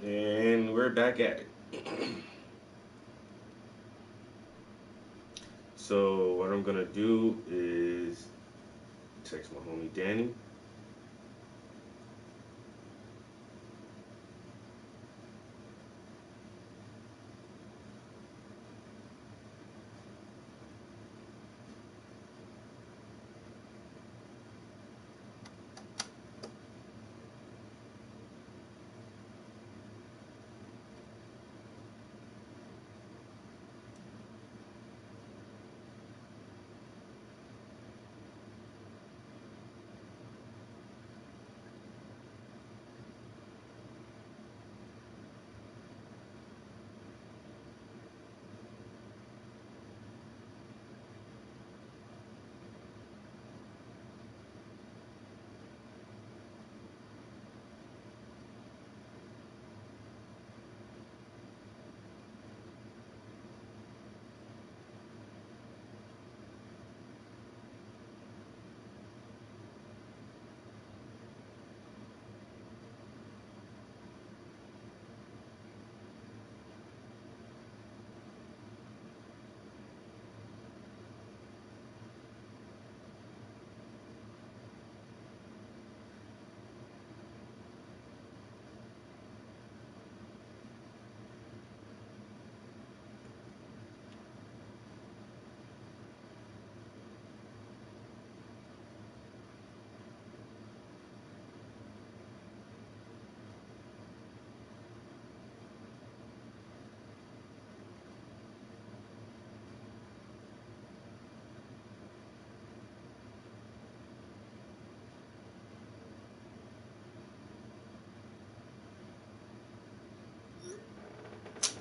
And we're back at it. So what I'm gonna do is text my homie Danny.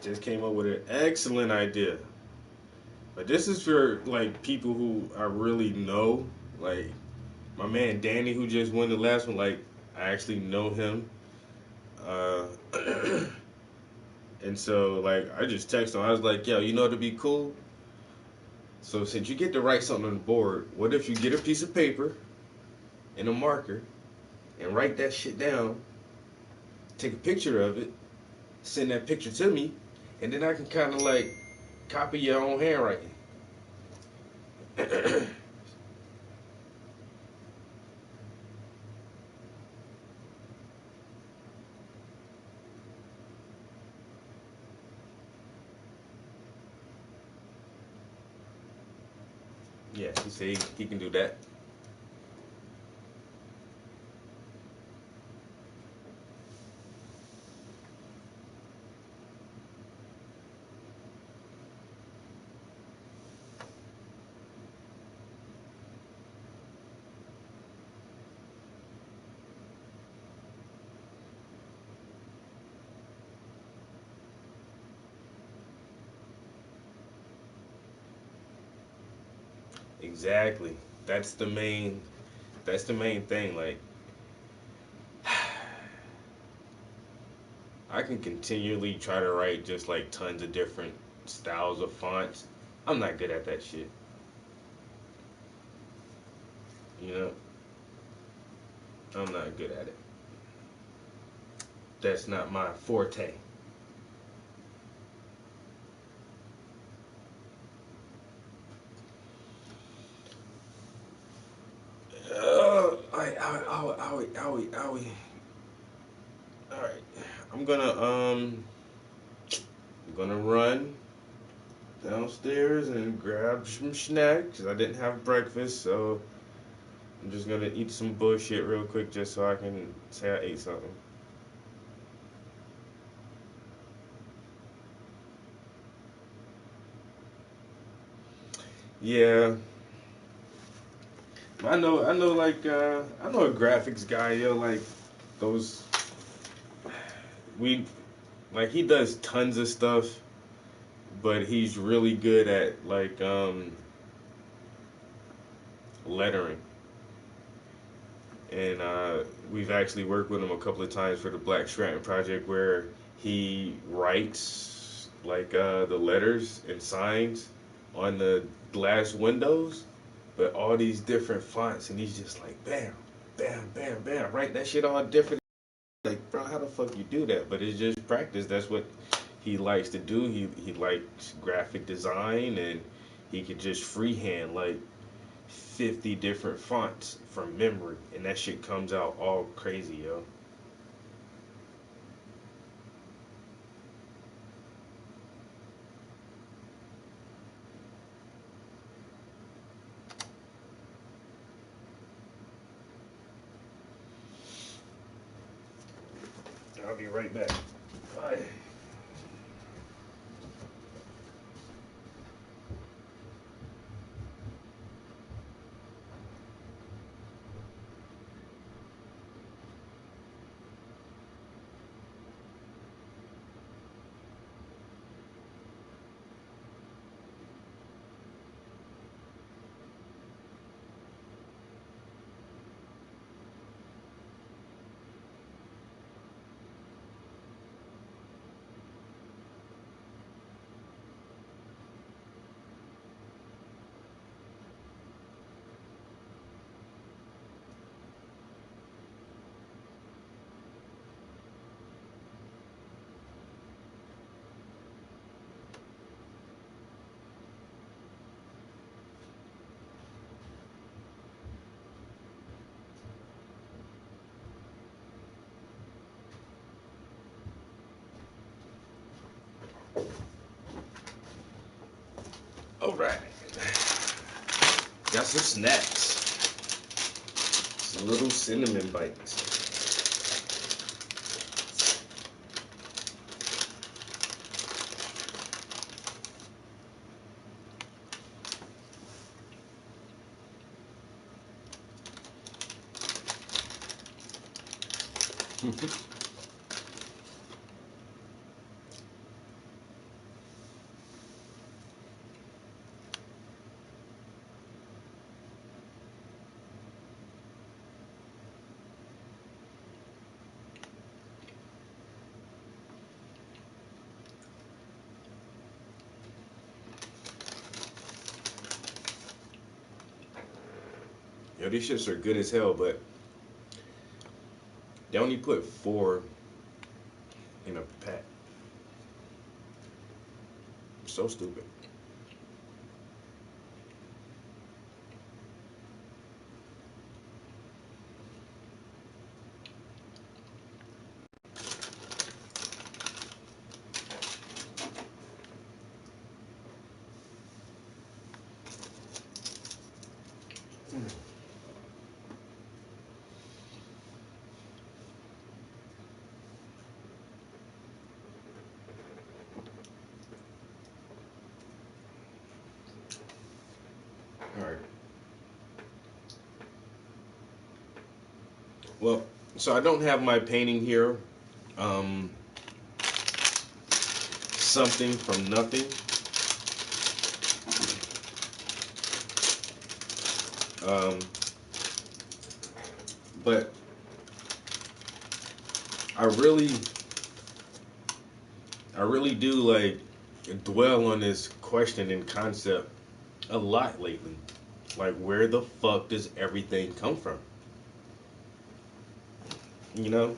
Just came up with an excellent idea. But this is for like people who I really know. Like my man Danny who just won the last one, like I actually know him. Uh and so like I just texted him. I was like, yo, you know what'd be cool? So since you get to write something on the board, what if you get a piece of paper and a marker and write that shit down take a picture of it, send that picture to me, and then I can kind of like copy your own handwriting. Yeah, he said he can do that. Exactly. That's the main. That's the main thing. Like, I can continually try to write just like tons of different styles of fonts. I'm not good at that shit. You know, I'm not good at it. That's not my forte. Owie. All right, I'm gonna run downstairs and grab some snacks. 'Cause I didn't have breakfast, so I'm just gonna eat some bullshit real quick just so I can say I ate something. Yeah, I know a graphics guy, yo, like those we like he does tons of stuff, but he's really good at like lettering. And we've actually worked with him a couple of times for the Black Stratton project where he writes like the letters and signs on the glass windows, but all these different fonts, and he's just like bam, bam, bam, bam, write that shit all different. Like, bro, how the fuck you do that? But it's just practice. That's what he likes to do. He likes graphic design, and he could just freehand like 50 different fonts from memory, and that shit comes out all crazy, yo. I'll be right back. Bye. All right. Got some snacks. Some little cinnamon bites. Yo, these shits are good as hell, but they only put four in a pack. So stupid. All right. Well, so I don't have my painting here. Um, Something from nothing. Um, but I really, I really do like dwell on this question and concept a lot lately. Like, where the fuck does everything come from? You know?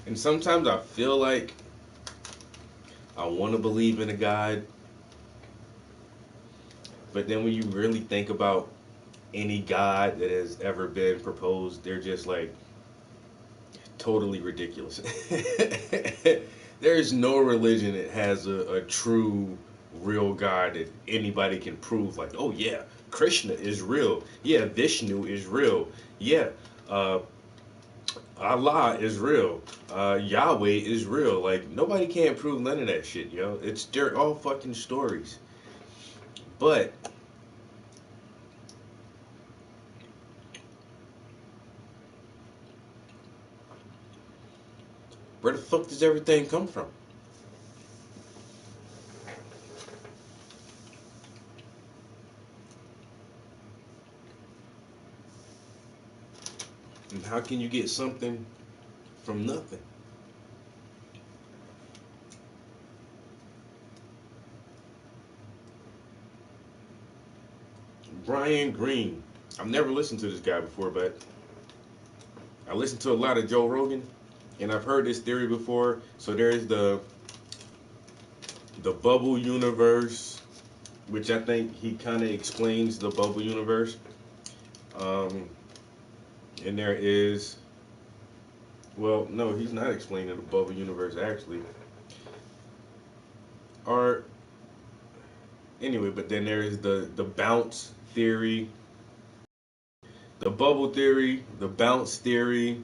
And sometimes I feel like I want to believe in a God, but then when you really think about any God that has ever been proposed, they're just like totally ridiculous. There is no religion that has a true, real God that anybody can prove, like, oh yeah, Krishna is real. Yeah, Vishnu is real. Yeah, uh, Allah is real. Yahweh is real. Like, nobody can prove none of that shit, yo. They're all fucking stories. But where the fuck does everything come from? And how can you get something from nothing? Brian Green. I've never listened to this guy before, but I listened to a lot of Joe Rogan, and I've heard this theory before. So there's the bubble universe, which I think he kind of explains the bubble universe. Um, and there is, well, no, he's not explaining the bubble universe actually. Or anyway, but then there is the bounce theory, the bubble theory, the bounce theory,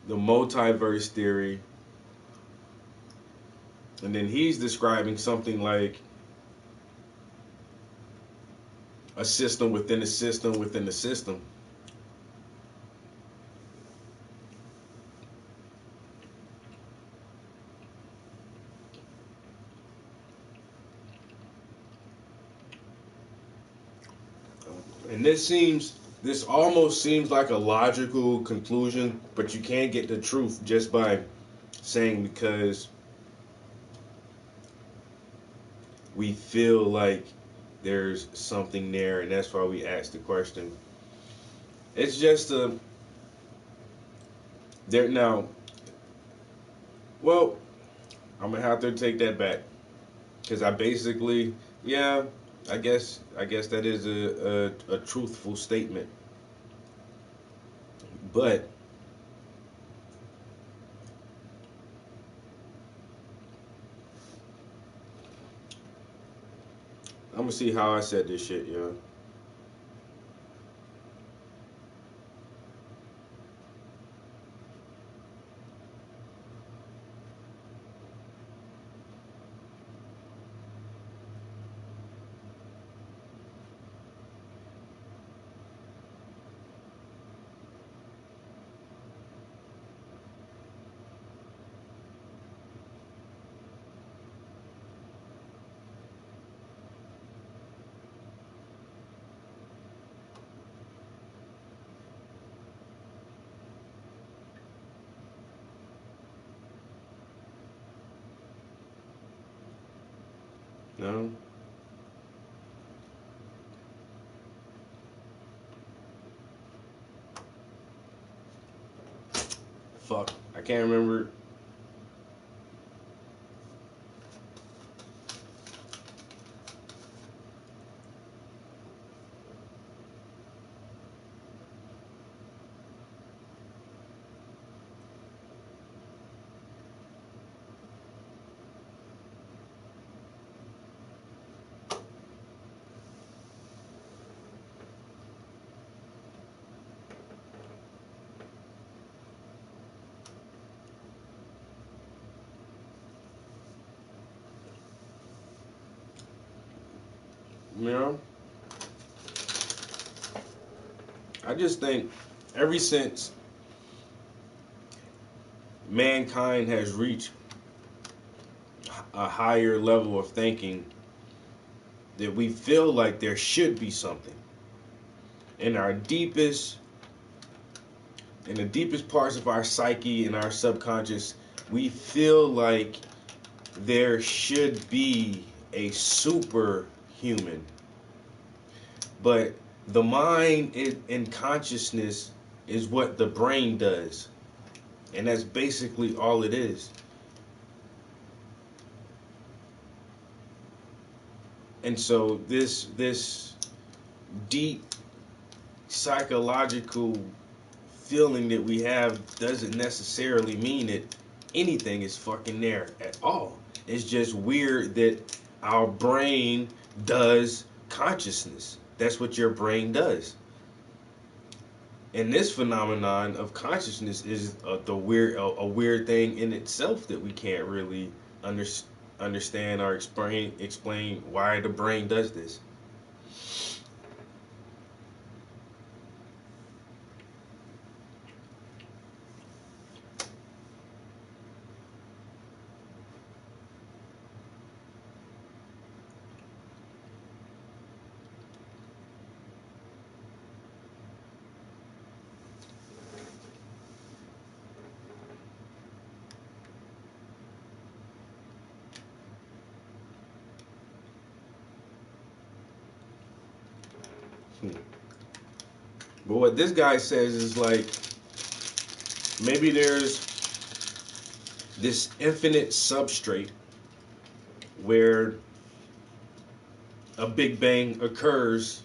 the multiverse theory, and then he's describing something like a system within a system within a system. And this almost seems like a logical conclusion, but you can't get the truth just by saying because we feel like there's something there, and that's why we ask the question. It's just a there now. Well, I'm gonna have to take that back because I basically, yeah, I guess that is a truthful statement, but I'm gonna see how I said this shit, yo. No, fuck, I can't remember. You know, I just think ever since mankind has reached a higher level of thinking, that we feel like there should be something in our deepest, in the deepest parts of our psyche and our subconscious. We feel like there should be a superhuman, but the mind and consciousness is what the brain does, and that's basically all it is. And so this deep psychological feeling that we have doesn't necessarily mean that anything is fucking there at all. It's just weird that our brain does consciousness. That's what your brain does. And this phenomenon of consciousness is a weird thing in itself that we can't really under, understand or explain why the brain does this. But what this guy says is like, maybe there's this infinite substrate where a big bang occurs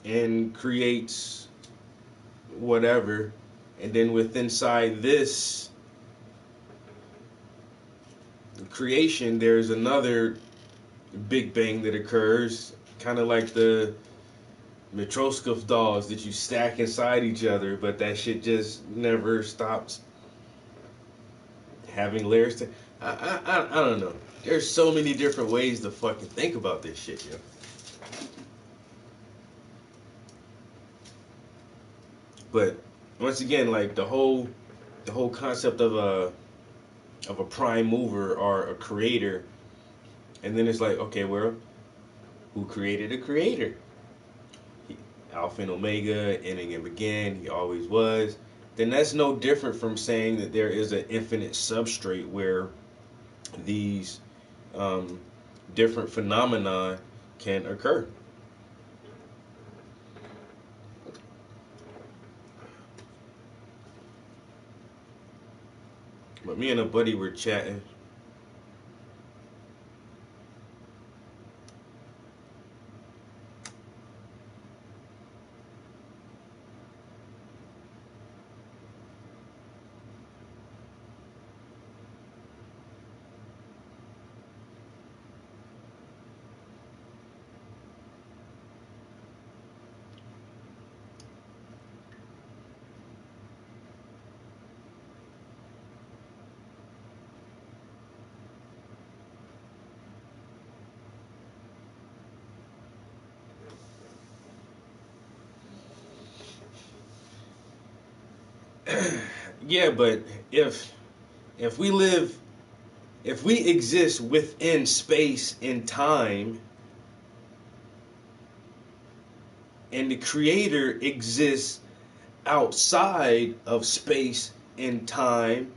and creates whatever, and then with inside this creation there's another big bang that occurs, kind of like the Matryoshka dolls that you stack inside each other, but that shit just never stops having layers to. I don't know. There's so many different ways to fucking think about this shit, yo. But once again, like the whole concept of a prime mover or a creator, and then it's like, okay, well, who created a creator? Alpha and Omega, ending and begin. He always was. Then that's no different from saying that there is an infinite substrate where these um, different phenomena can occur. But me and a buddy were chatting. Yeah, but if if we live if we exist within space and time, and the creator exists outside of space and time,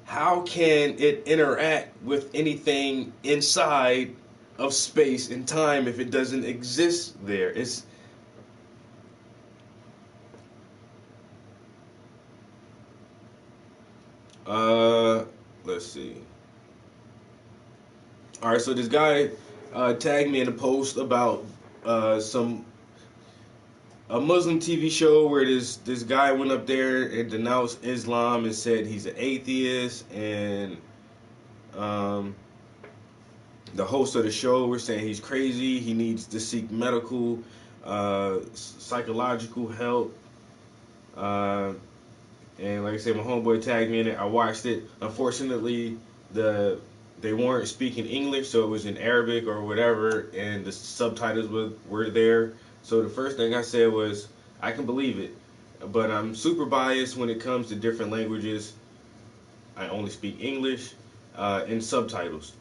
how can it interact with anything inside of space and time if it doesn't exist there? It's uh let's see. All right, so this guy tagged me in a post about some a Muslim TV show where this guy went up there and denounced Islam and said he's an atheist, and um, the host of the show were saying he's crazy. He needs to seek medical, psychological help. Uh, and like I said, my homeboy tagged me in it. I watched it. Unfortunately, the they weren't speaking English, so it was in Arabic or whatever, and the subtitles were there. So the first thing I said was, I can believe it, but I'm super biased when it comes to different languages. I only speak English and subtitles.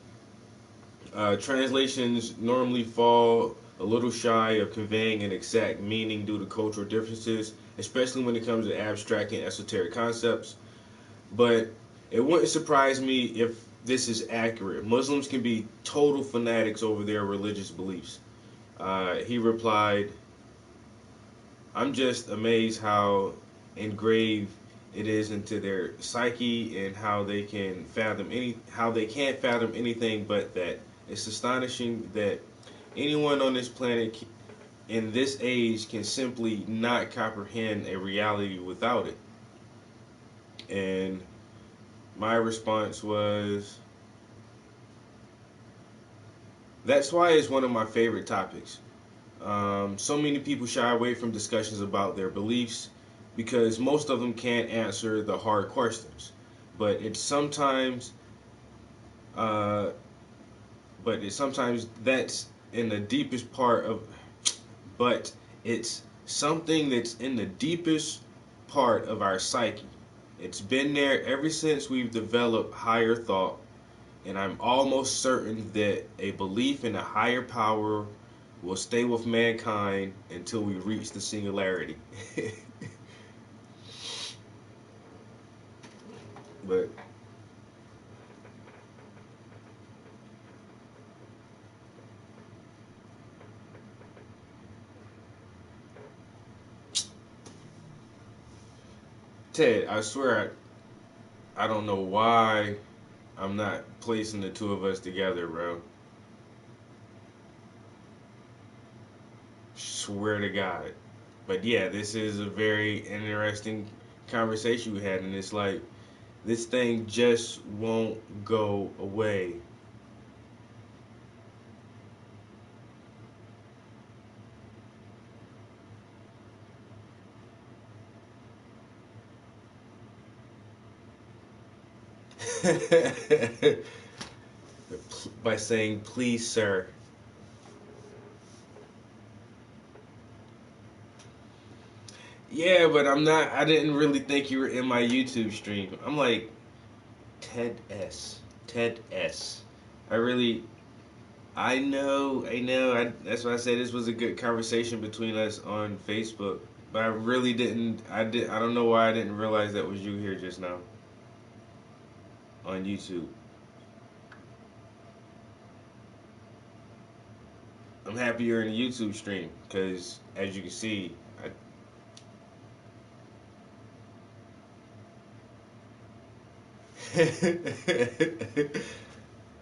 Translations normally fall a little shy of conveying an exact meaning due to cultural differences, especially when it comes to abstract and esoteric concepts. But it wouldn't surprise me if this is accurate. Muslims can be total fanatics over their religious beliefs. He replied, I'm just amazed how engraved it is into their psyche and how they can't fathom anything but that. It's astonishing that anyone on this planet in this age can simply not comprehend a reality without it. And my response was, that's why it's one of my favorite topics. So many people shy away from discussions about their beliefs because most of them can't answer the hard questions. But it's sometimes, uh, but it's sometimes that's in the deepest part of, but it's something that's in the deepest part of our psyche. It's been there ever since we've developed higher thought, and I'm almost certain that a belief in a higher power will stay with mankind until we reach the singularity. But Ted, I swear I don't know why I'm not placing the two of us together, bro. Swear to God. But yeah, this is a very interesting conversation we had, and it's like this thing just won't go away. By saying, please, sir. Yeah, but I'm not. I didn't really think you were in my YouTube stream. I'm like, Ted S. Ted S. I really. I know. I know. That's why I said this was a good conversation between us on Facebook. But I really didn't. I did. I don't know why I didn't realize that was you here just now on YouTube. I'm happy you're in a YouTube stream because, as you can see,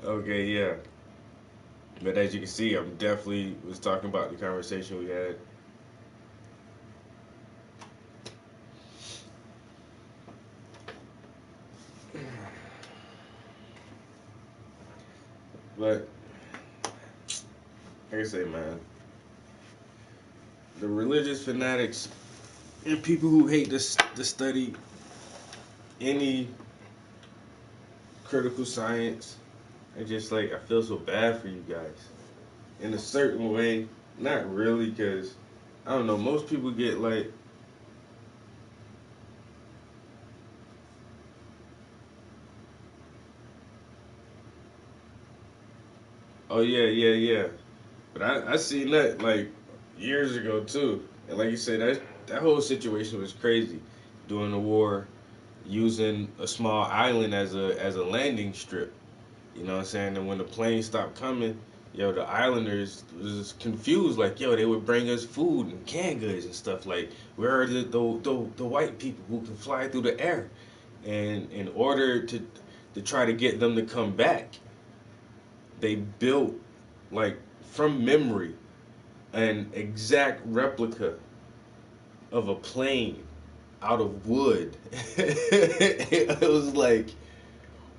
okay, yeah. But as you can see, I'm definitely was talking about the conversation we had. But like I say, man, the religious fanatics and people who hate to study any critical science, I just like I feel so bad for you guys in a certain way. Not really, because I don't know. Most people get like, oh yeah, yeah, yeah. But I seen that like years ago too. And like you said, that whole situation was crazy during the war, using a small island as a landing strip. You know what I'm saying? And when the plane stopped coming, yo, the islanders was confused. Like, yo, they would bring us food and canned goods and stuff. Like, where are the white people who can fly through the air? And in order to try to get them to come back, they built like from memory an exact replica of a plane out of wood. It was like,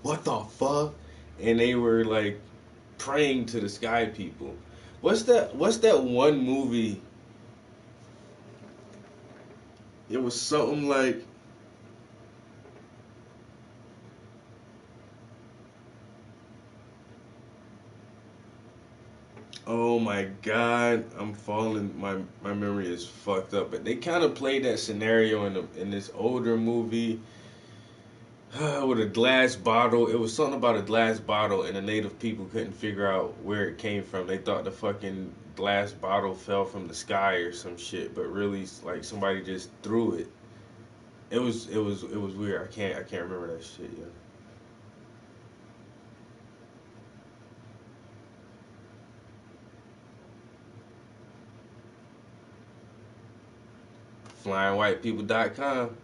what the fuck? And they were like praying to the sky people. What's that one movie? It was something like Oh my god, I'm falling. My memory is fucked up. But they kind of played that scenario in this older movie with a glass bottle. It was something about a glass bottle, and the native people couldn't figure out where it came from. They thought the fucking glass bottle fell from the sky or some shit, but really, like somebody just threw it. It was weird. I can't remember that shit. Yeah. FlyingWhitePeople.com.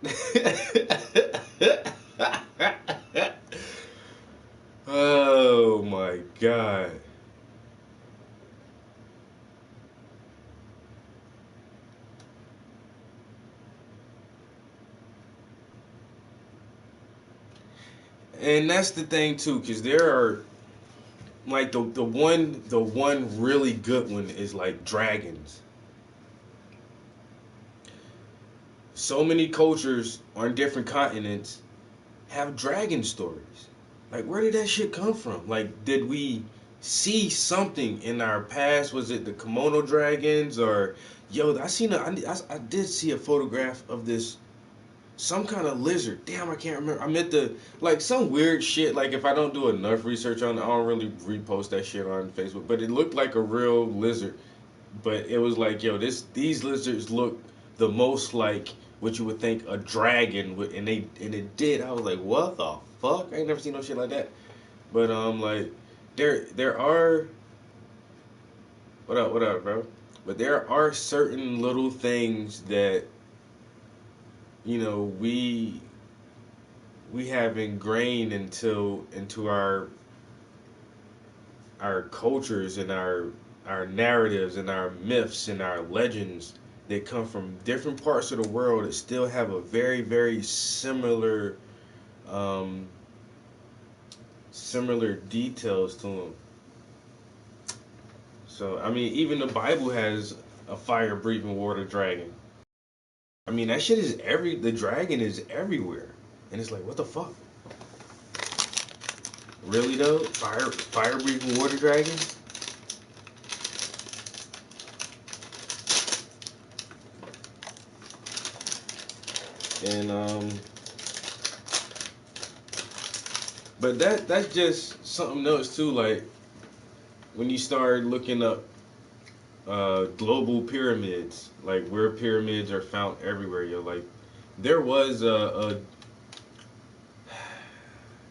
Oh my god. And that's the thing too, because there are like the one really good one is like dragons. So many cultures on different continents have dragon stories. Like, where did that shit come from? Like, did we see something in our past? Was it the Komodo dragons or yo? I did see a photograph of this some kind of lizard. Damn, I can't remember. I meant the like some weird shit. Like if I don't do enough research on it, I don't really repost that shit on Facebook. But it looked like a real lizard. But it was like, yo, these lizards look the most like what you would think a dragon would, and it did. I was like, what the fuck? I ain't never seen no shit like that. But like there are what up, bro? But there are certain little things that we have ingrained into our cultures and our narratives and our myths and our legends that come from different parts of the world that still have a very very um, similar details to them. So I mean, even the Bible has a fire breathing water dragon. I mean, that shit is the dragon is everywhere, and it's like, what the fuck? Really though, fire breathing water dragon. And but that's just something else too. Like when you start looking up global pyramids, like where pyramids are found everywhere, yo. Like there was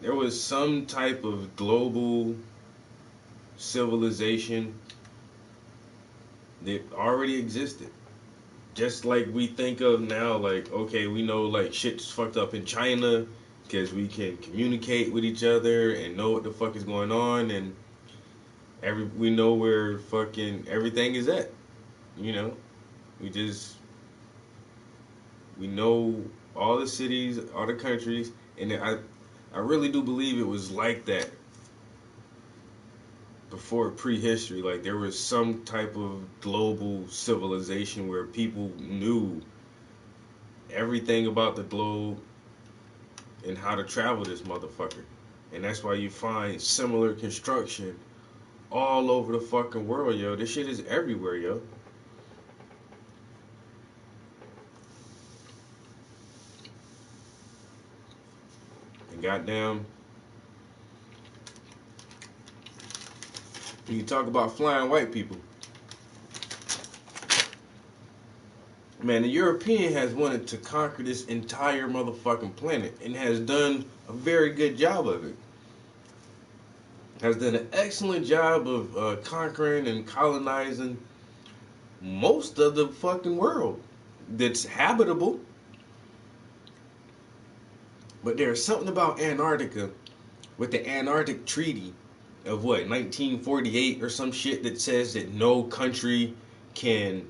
there was some type of global civilization that already existed. Just like we think of now, like okay, we know like shit's fucked up in China because we can communicate with each other and know what the fuck is going on, and we know where fucking everything is at. You know, we just we know all the cities, all the countries, and I really do believe it was like that before prehistory. Like there was some type of global civilization where people knew everything about the globe and how to travel this motherfucker. And that's why you find similar construction all over the fucking world, yo. This shit is everywhere, yo. And goddamn, when you talk about flying white people, man, the European has wanted to conquer this entire motherfucking planet and has done a very good job of it. Has done an excellent job of conquering and colonizing most of the fucking world that's habitable. But there's something about Antarctica with the Antarctic Treaty of what 1948 or some shit that says that no country can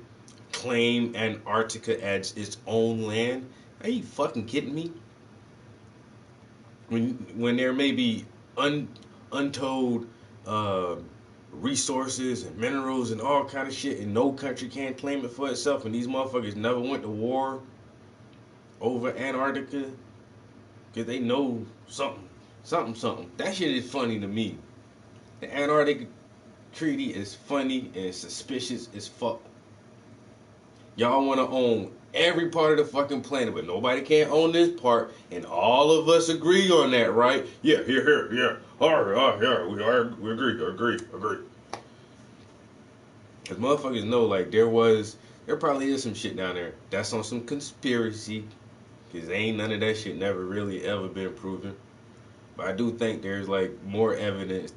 claim Antarctica as its own land. Are you fucking kidding me? When there may be un, untold uh, resources and minerals and all kind of shit, and no country can't claim it for itself, and these motherfuckers never went to war over Antarctica because they know something. That shit is funny to me. The Antarctic Creedy is funny and suspicious as fuck. Y'all want to own every part of the fucking planet, but nobody can own this part, and all of us agree on that, right? Yeah, here, yeah. All right, yeah, we agree. Because motherfuckers know, like, there probably is some shit down there. That's on some conspiracy, because ain't none of that shit never really ever been proven. But I do think there's, like, more evidence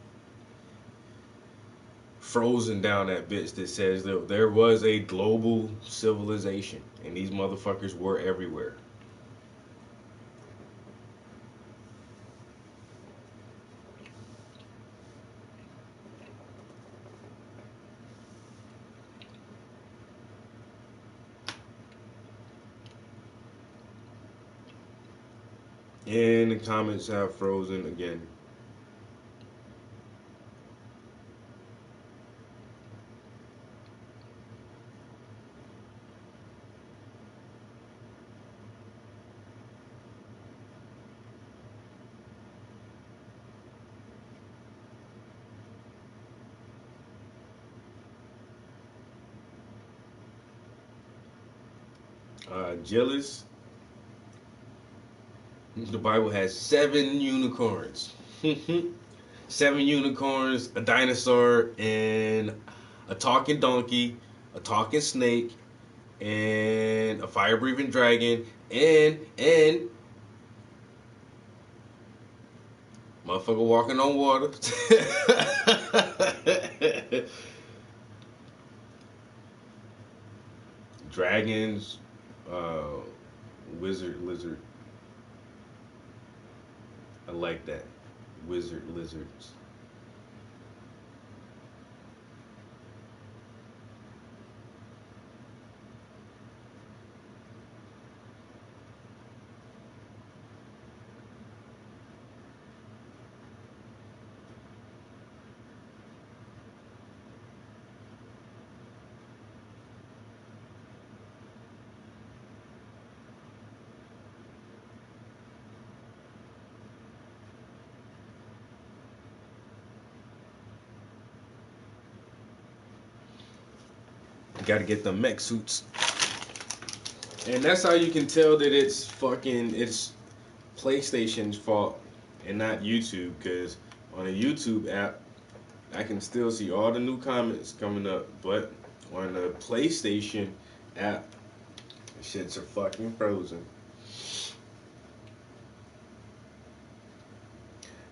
frozen down that bitch that says that there was a global civilization and these motherfuckers were everywhere. And the comments have frozen again. Jealous. The Bible has 7 unicorns. 7 unicorns, a dinosaur, and a talking donkey, a talking snake, and a fire breathing dragon, and motherfucker walking on water. Dragons, uh, wizard, lizard. I like that. Wizard, lizards. You gotta get the mech suits. And that's how you can tell that it's PlayStation's fault and not YouTube, because on a YouTube app, I can still see all the new comments coming up, but on the PlayStation app, shits are fucking frozen.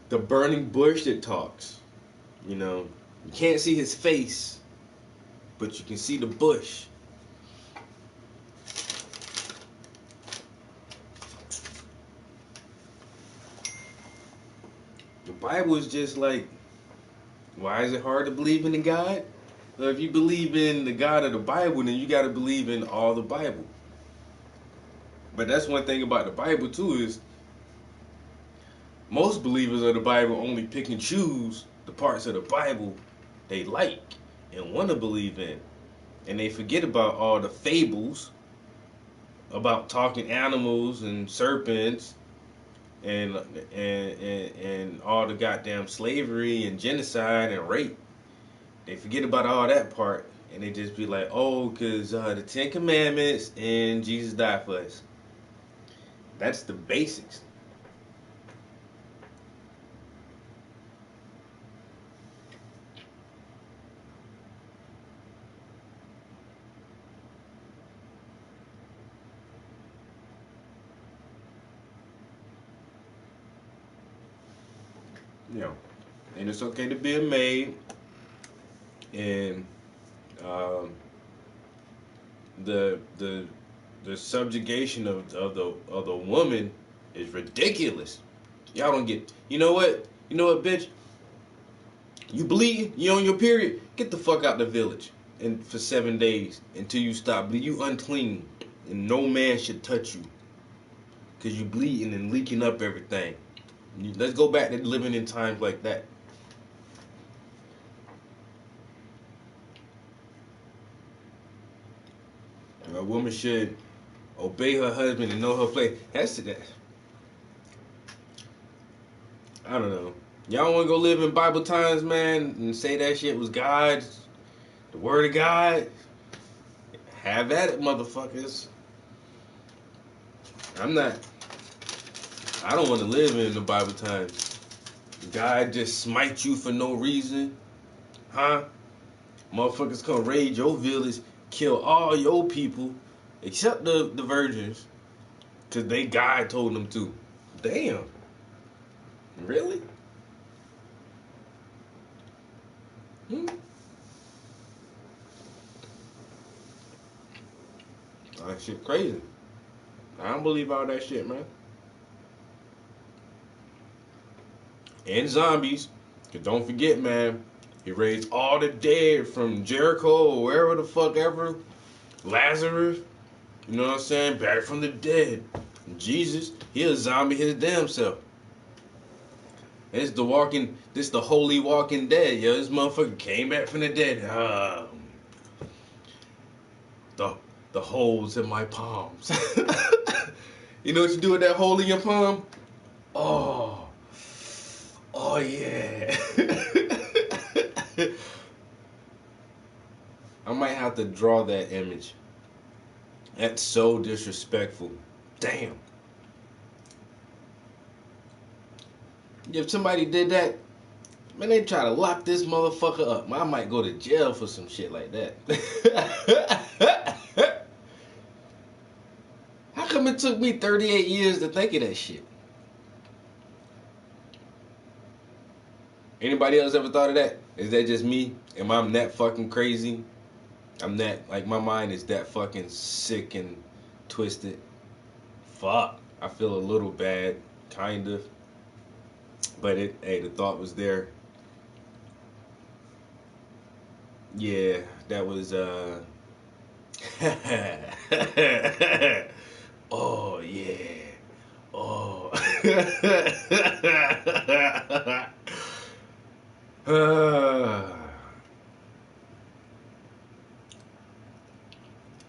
The burning bush that talks, you know, you can't see his face, but you can see the bush. The Bible is just like, why is it hard to believe in the God? Well, if you believe in the God of the Bible, then you got to believe in all the Bible. But that's one thing about the Bible too, is most believers of the Bible only pick and choose the parts of the Bible they like and want to believe in, and they forget about all the fables about talking animals and serpents and and all the goddamn slavery and genocide and rape. They forget about all that part, and they just be like, oh, because the 10 Commandments and Jesus died for us. That's the basics. You know, and it's okay to be a maid, and um, the the subjugation of the woman is ridiculous. Y'all don't get. You know what? You know what, bitch? You bleeding? You on your period? Get the fuck out the village, and for 7 days until you stop bleeding. You unclean, and no man should touch you, cause you bleeding and leaking up everything. Let's go back to living in times like that. A woman should obey her husband and know her place. That's that. I don't know. Y'all want to go live in Bible times, man, and say that shit was God, the word of God? Have at it, motherfuckers. I'm not. I don't want to live in the Bible times. God just smite you for no reason, huh? Motherfuckers come raid your village, kill all your people, except the virgins, cause God told them to. Damn. Really? That shit crazy. I don't believe all that shit, man. And zombies. Cause don't forget, man, he raised all the dead from Jericho or wherever the fuck ever. Lazarus, you know what I'm saying? Back from the dead. Jesus, he a zombie his damn self. This the holy walking dead, yo. This motherfucker came back from the dead. The holes in my palms. You know what you do with that hole in your palm? Oh yeah. I might have to draw that image. That's so disrespectful. Damn. If somebody did that, man, they try to lock this motherfucker up. I might go to jail for some shit like that. How come it took me 38 years to think of that shit? Anybody else ever thought of that? Is that just me? Am I that fucking crazy? I'm that, like, my mind is that fucking sick and twisted. Fuck. I feel a little bad, kind of. But the thought was there. Yeah, that was, oh, yeah. Oh.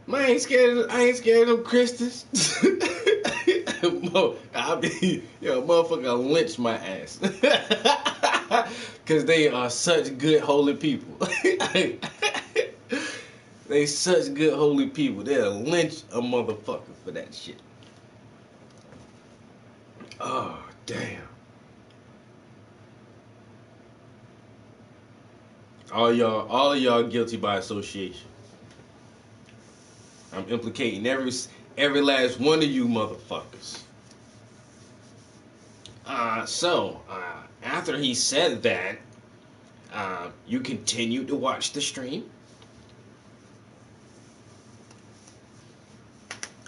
Man, I ain't scared of them Christians. Motherfucker, I'll lynch my ass. Cause they are such good holy people. They such good holy people. They'll lynch a motherfucker for that shit. Oh, damn. All of y'all guilty by association. I'm implicating every last one of you motherfuckers. After he said that, you continue to watch the stream.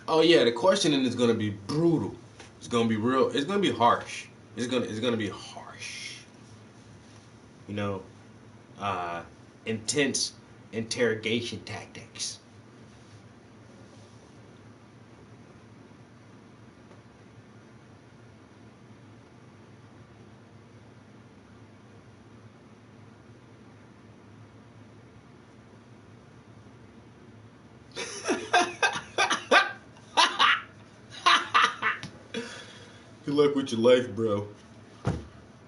Oh yeah, the questioning is gonna be brutal. It's gonna be real. It's gonna be harsh. It's gonna be harsh. You know, intense interrogation tactics. Good luck with your life, bro.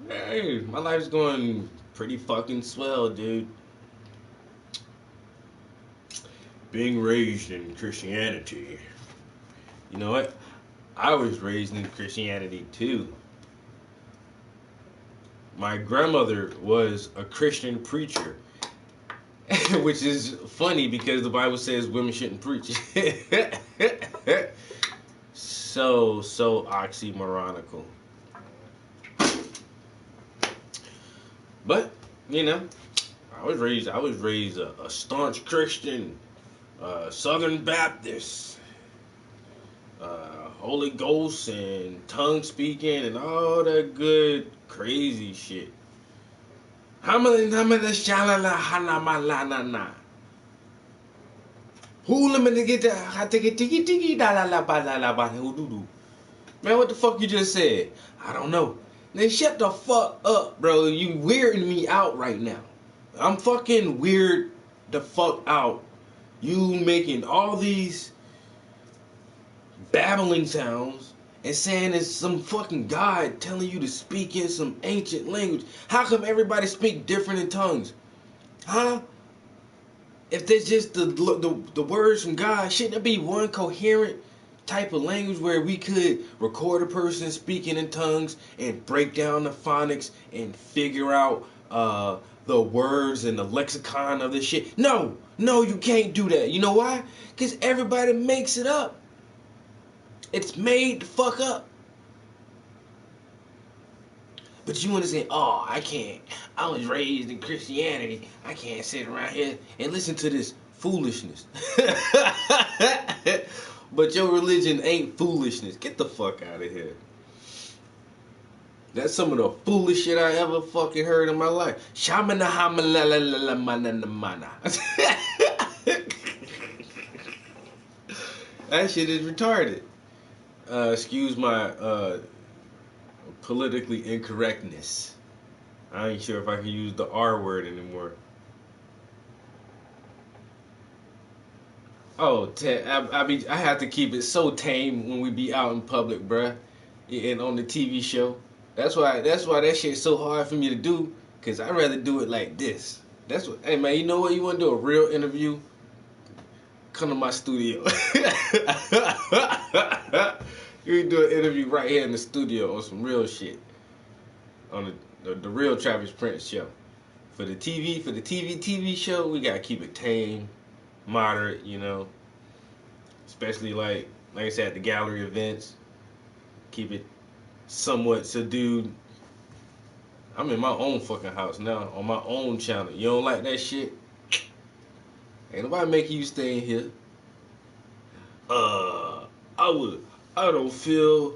Hey, my life's going pretty fucking swell, dude. Being raised in Christianity. You know what? I was raised in Christianity too. My grandmother was a Christian preacher, which is funny because the Bible says women shouldn't preach. So oxymoronical. But you know, I was raised a staunch Christian, Southern Baptist, Holy Ghost and tongue speaking and all that good crazy shit. Man, what the fuck you just said? I don't know. Then shut the fuck up, bro. You weirding me out right now. I'm fucking weird the fuck out. You making all these babbling sounds and saying it's some fucking God telling you to speak in some ancient language. How come everybody speak different in tongues? Huh? If there's just the words from God, shouldn't it be one coherent type of language where we could record a person speaking in tongues and break down the phonics and figure out the words and the lexicon of this shit? No, you can't do that. You know why? Because everybody makes it up. It's made the fuck up. But you want to say, oh, I can't. I was raised in Christianity. I can't sit around here and listen to this foolishness. But your religion ain't foolishness. Get the fuck out of here. That's some of the foolish shit I ever fucking heard in my life. Shamana hamalala mana. That shit is retarded. Excuse my politically incorrectness. I ain't sure if I can use the R word anymore. Oh, I have to keep it so tame when we be out in public, bruh, and on the TV show. That's why that shit's so hard for me to do, cause I'd rather do it like this. That's what. Hey man, you know what? You want to do a real interview? Come to my studio. You can do an interview right here in the studio on some real shit, on the real Travis Prince show. For the TV show, we gotta keep it tame, moderate, you know. Especially like I said, at the gallery events, keep it somewhat subdued. I'm in my own fucking house now, on my own channel. You don't like that shit? Ain't nobody making you stay in here. I don't feel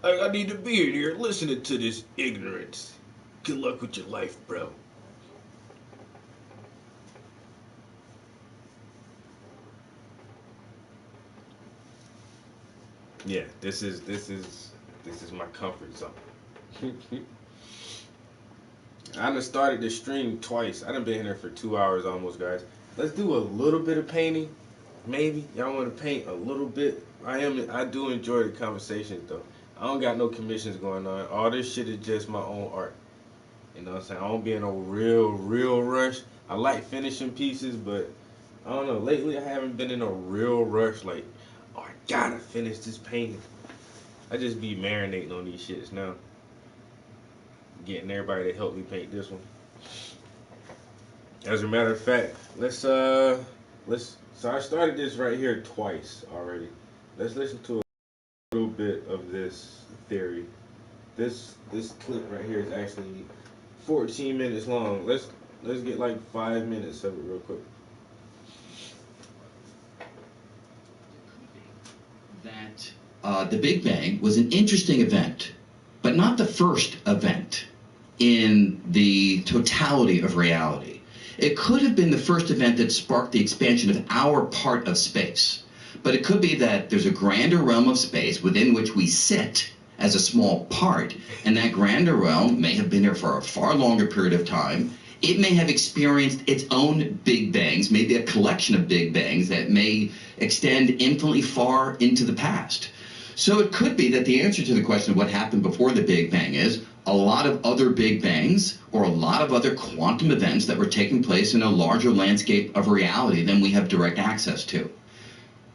like I need to be in here listening to this ignorance. Good luck with your life, bro. Yeah, this is my comfort zone. I done started this stream twice. I done been here for 2 hours almost, guys. Let's do a little bit of painting. Maybe y'all want to paint a little bit. I do enjoy the conversations though. I don't got no commissions going on. All this shit is just my own art. You know what I'm saying? I don't be in a real rush. I like finishing pieces, but I don't know. Lately, I haven't been in a real rush. Like, oh, I gotta finish this painting. I just be marinating on these shits now. Getting everybody to help me paint this one. As a matter of fact, so I started this right here twice already. Let's listen to a little bit of this theory. This clip right here is actually 14 minutes long. Let's get like 5 minutes of it real quick. That the Big Bang was an interesting event, but not the first event in the totality of reality. It could have been the first event that sparked the expansion of our part of space. But it could be that there's a grander realm of space within which we sit as a small part, and that grander realm may have been there for a far longer period of time. It may have experienced its own Big Bangs, maybe a collection of Big Bangs that may extend infinitely far into the past. So it could be that the answer to the question of what happened before the Big Bang is a lot of other Big Bangs or a lot of other quantum events that were taking place in a larger landscape of reality than we have direct access to.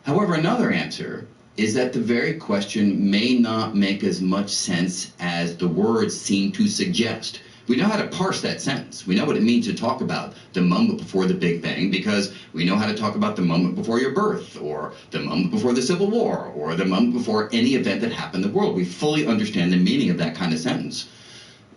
However, another answer is that the very question may not make as much sense as the words seem to suggest. We know how to parse that sentence. We know what it means to talk about the moment before the Big Bang because we know how to talk about the moment before your birth or the moment before the Civil War or the moment before any event that happened in the world. We fully understand the meaning of that kind of sentence.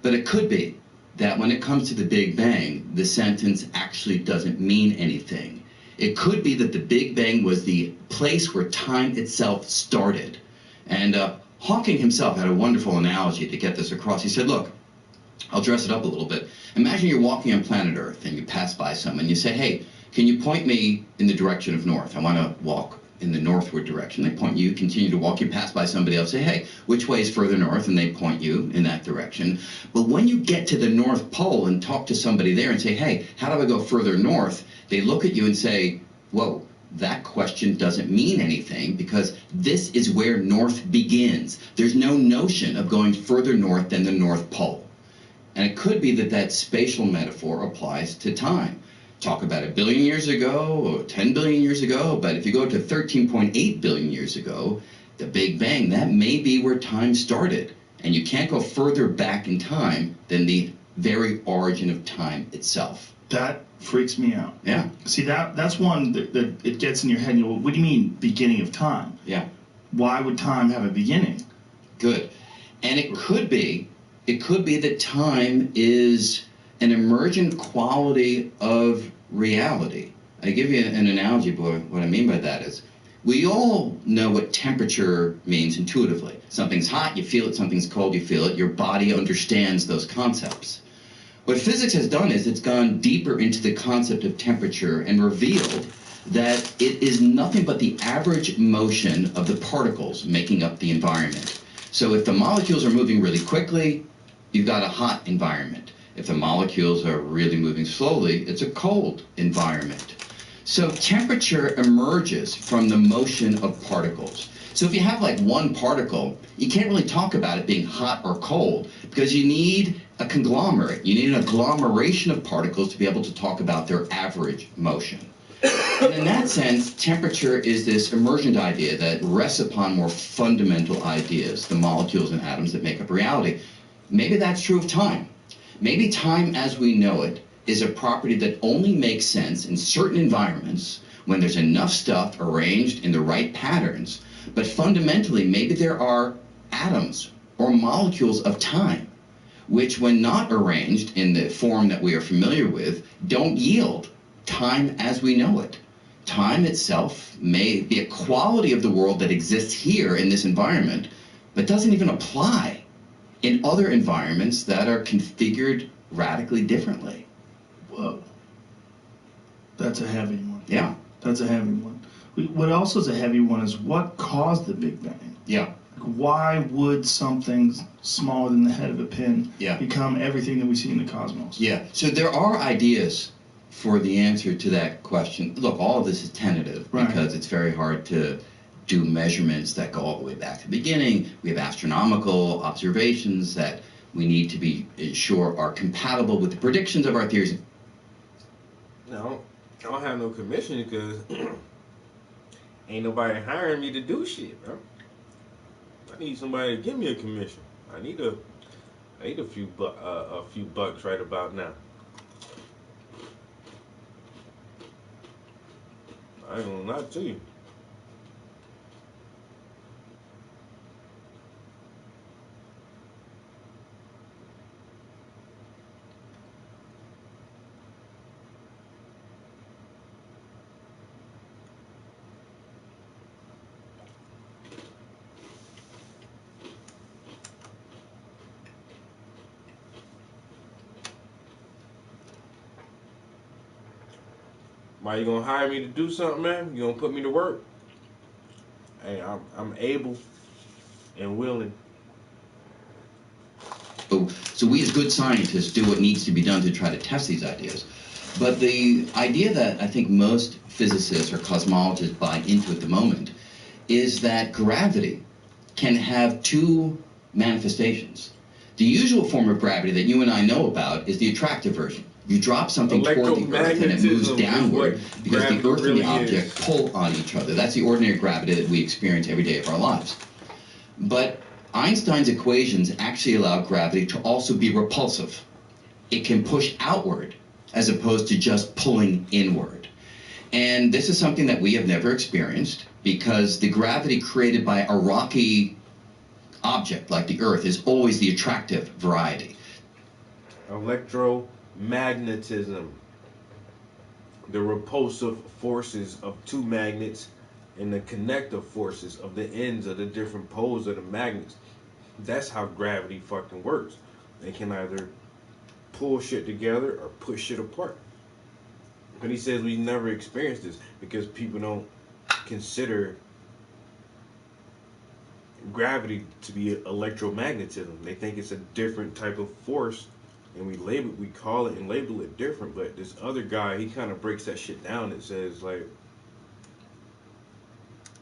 But it could be that when it comes to the Big Bang, the sentence actually doesn't mean anything. It could be that the Big Bang was the place where time itself started. And Hawking himself had a wonderful analogy to get this across. He said, look, I'll dress it up a little bit. Imagine you're walking on planet Earth and you pass by someone. You say, hey, can you point me in the direction of north? I want to walk in the northward direction. They point you, continue to walk. You pass by somebody else, say, hey, which way is further north? And they point you in that direction. But when you get to the North Pole and talk to somebody there and say, hey, how do I go further north? They look at you and say, whoa, that question doesn't mean anything because this is where north begins. There's no notion of going further north than the North Pole. And it could be that that spatial metaphor applies to time. Talk about 1 billion years ago or 10 billion years ago, but if you go to 13.8 billion years ago, the Big Bang, that may be where time started. And you can't go further back in time than the very origin of time itself. That freaks me out. Yeah. See, that's one that it gets in your head. And you go, what do you mean, beginning of time? Yeah. Why would time have a beginning? Good. And it could be that time is an emergent quality of reality. I give you an analogy, but what I mean by that is we all know what temperature means intuitively. Something's hot, you feel it. Something's cold, you feel it. Your body understands those concepts. What physics has done is it's gone deeper into the concept of temperature and revealed that it is nothing but the average motion of the particles making up the environment. So if the molecules are moving really quickly, you've got a hot environment. If the molecules are really moving slowly, it's a cold environment. So temperature emerges from the motion of particles. So if you have like one particle, you can't really talk about it being hot or cold because you need a conglomerate. You need an agglomeration of particles to be able to talk about their average motion. And in that sense, temperature is this emergent idea that rests upon more fundamental ideas, the molecules and atoms that make up reality. Maybe that's true of time. Maybe time as we know it is a property that only makes sense in certain environments when there's enough stuff arranged in the right patterns. But fundamentally, maybe there are atoms or molecules of time which, when not arranged in the form that we are familiar with, don't yield time as we know it. Time itself may be a quality of the world that exists here in this environment, but doesn't even apply in other environments that are configured radically differently. Whoa. That's a heavy one. Yeah. That's a heavy one. What also is a heavy one is what caused the Big Bang? Yeah. Why would something smaller than the head of a pin become everything that we see in the cosmos? Yeah. So there are ideas for the answer to that question. Look, all of this is tentative because it's very hard to do measurements that go all the way back to the beginning. We have astronomical observations that we need to be sure are compatible with the predictions of our theories. No, I don't have no commission because ain't nobody hiring me to do shit, bro. I need somebody to give me a commission. I need a few bucks right about now. I ain't gonna lie to you. Why you gonna hire me to do something, man? You gonna put me to work? Hey, I'm able and willing. So we as good scientists do what needs to be done to try to test these ideas. But the idea that I think most physicists or cosmologists buy into at the moment is that gravity can have two manifestations. The usual form of gravity that you and I know about is the attractive version. You drop something toward the Earth and it moves downward because the Earth and the object pull on each other. That's the ordinary gravity that we experience every day of our lives. But Einstein's equations actually allow gravity to also be repulsive. It can push outward as opposed to just pulling inward. And this is something that we have never experienced because the gravity created by a rocky object like the Earth is always the attractive variety. Electromagnetism. The repulsive forces of two magnets and the connective forces of the ends of the different poles of the magnets. That's how gravity fucking works. They can either pull shit together or push shit apart. But he says we never experienced this because people don't consider gravity to be electromagnetism. They think it's a different type of force, and we call it and label it different. But this other guy, he kind of breaks that shit down and says like,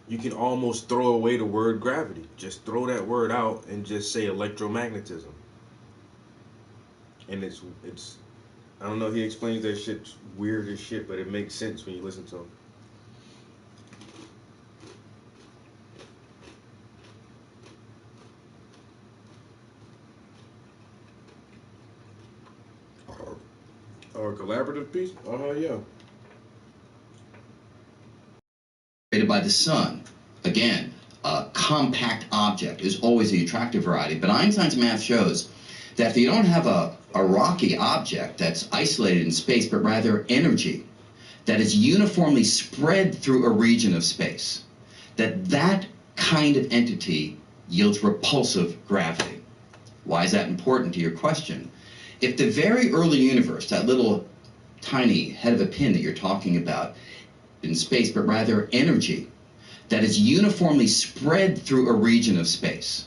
you can almost throw away the word gravity. Just throw that word out and just say electromagnetism. And it's I don't know, he explains that shit weird as shit, but it makes sense when you listen to him. Or a collaborative piece? Yeah. Created by the sun. Again, a compact object is always the attractive variety, but Einstein's math shows that if you don't have a rocky object that's isolated in space, but rather energy that is uniformly spread through a region of space, that kind of entity yields repulsive gravity. Why is that important to your question? If the very early universe, that little tiny head of a pin that you're talking about in space, but rather energy that is uniformly spread through a region of space,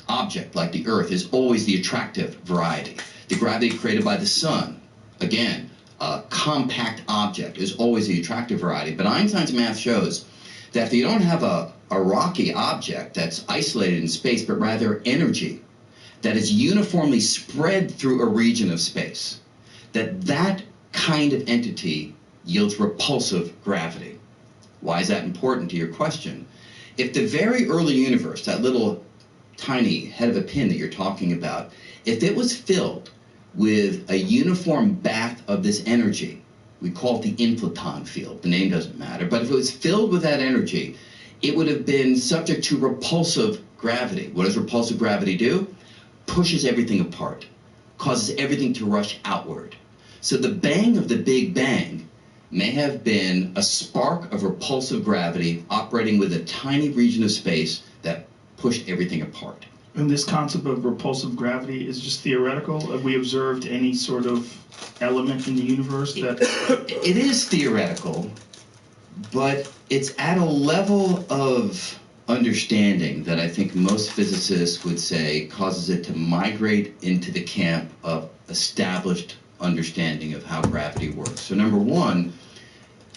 object like the Earth is always the attractive variety. The gravity created by the sun, again, a compact object is always the attractive variety. But Einstein's math shows that if you don't have a rocky object that's isolated in space, but rather energy that is uniformly spread through a region of space, that kind of entity yields repulsive gravity. Why is that important to your question? If the very early universe, that little tiny head of a pin that you're talking about, if it was filled with a uniform bath of this energy, we call it the inflaton field, the name doesn't matter, but if it was filled with that energy, it would have been subject to repulsive gravity. What does repulsive gravity do? Pushes everything apart, causes everything to rush outward. So the bang of the Big Bang may have been a spark of repulsive gravity operating with a tiny region of space that pushed everything apart. And this concept of repulsive gravity is just theoretical? Have we observed any sort of element in the universe that... It is theoretical, but it's at a level of understanding that I think most physicists would say causes it to migrate into the camp of established understanding of how gravity works. So number one,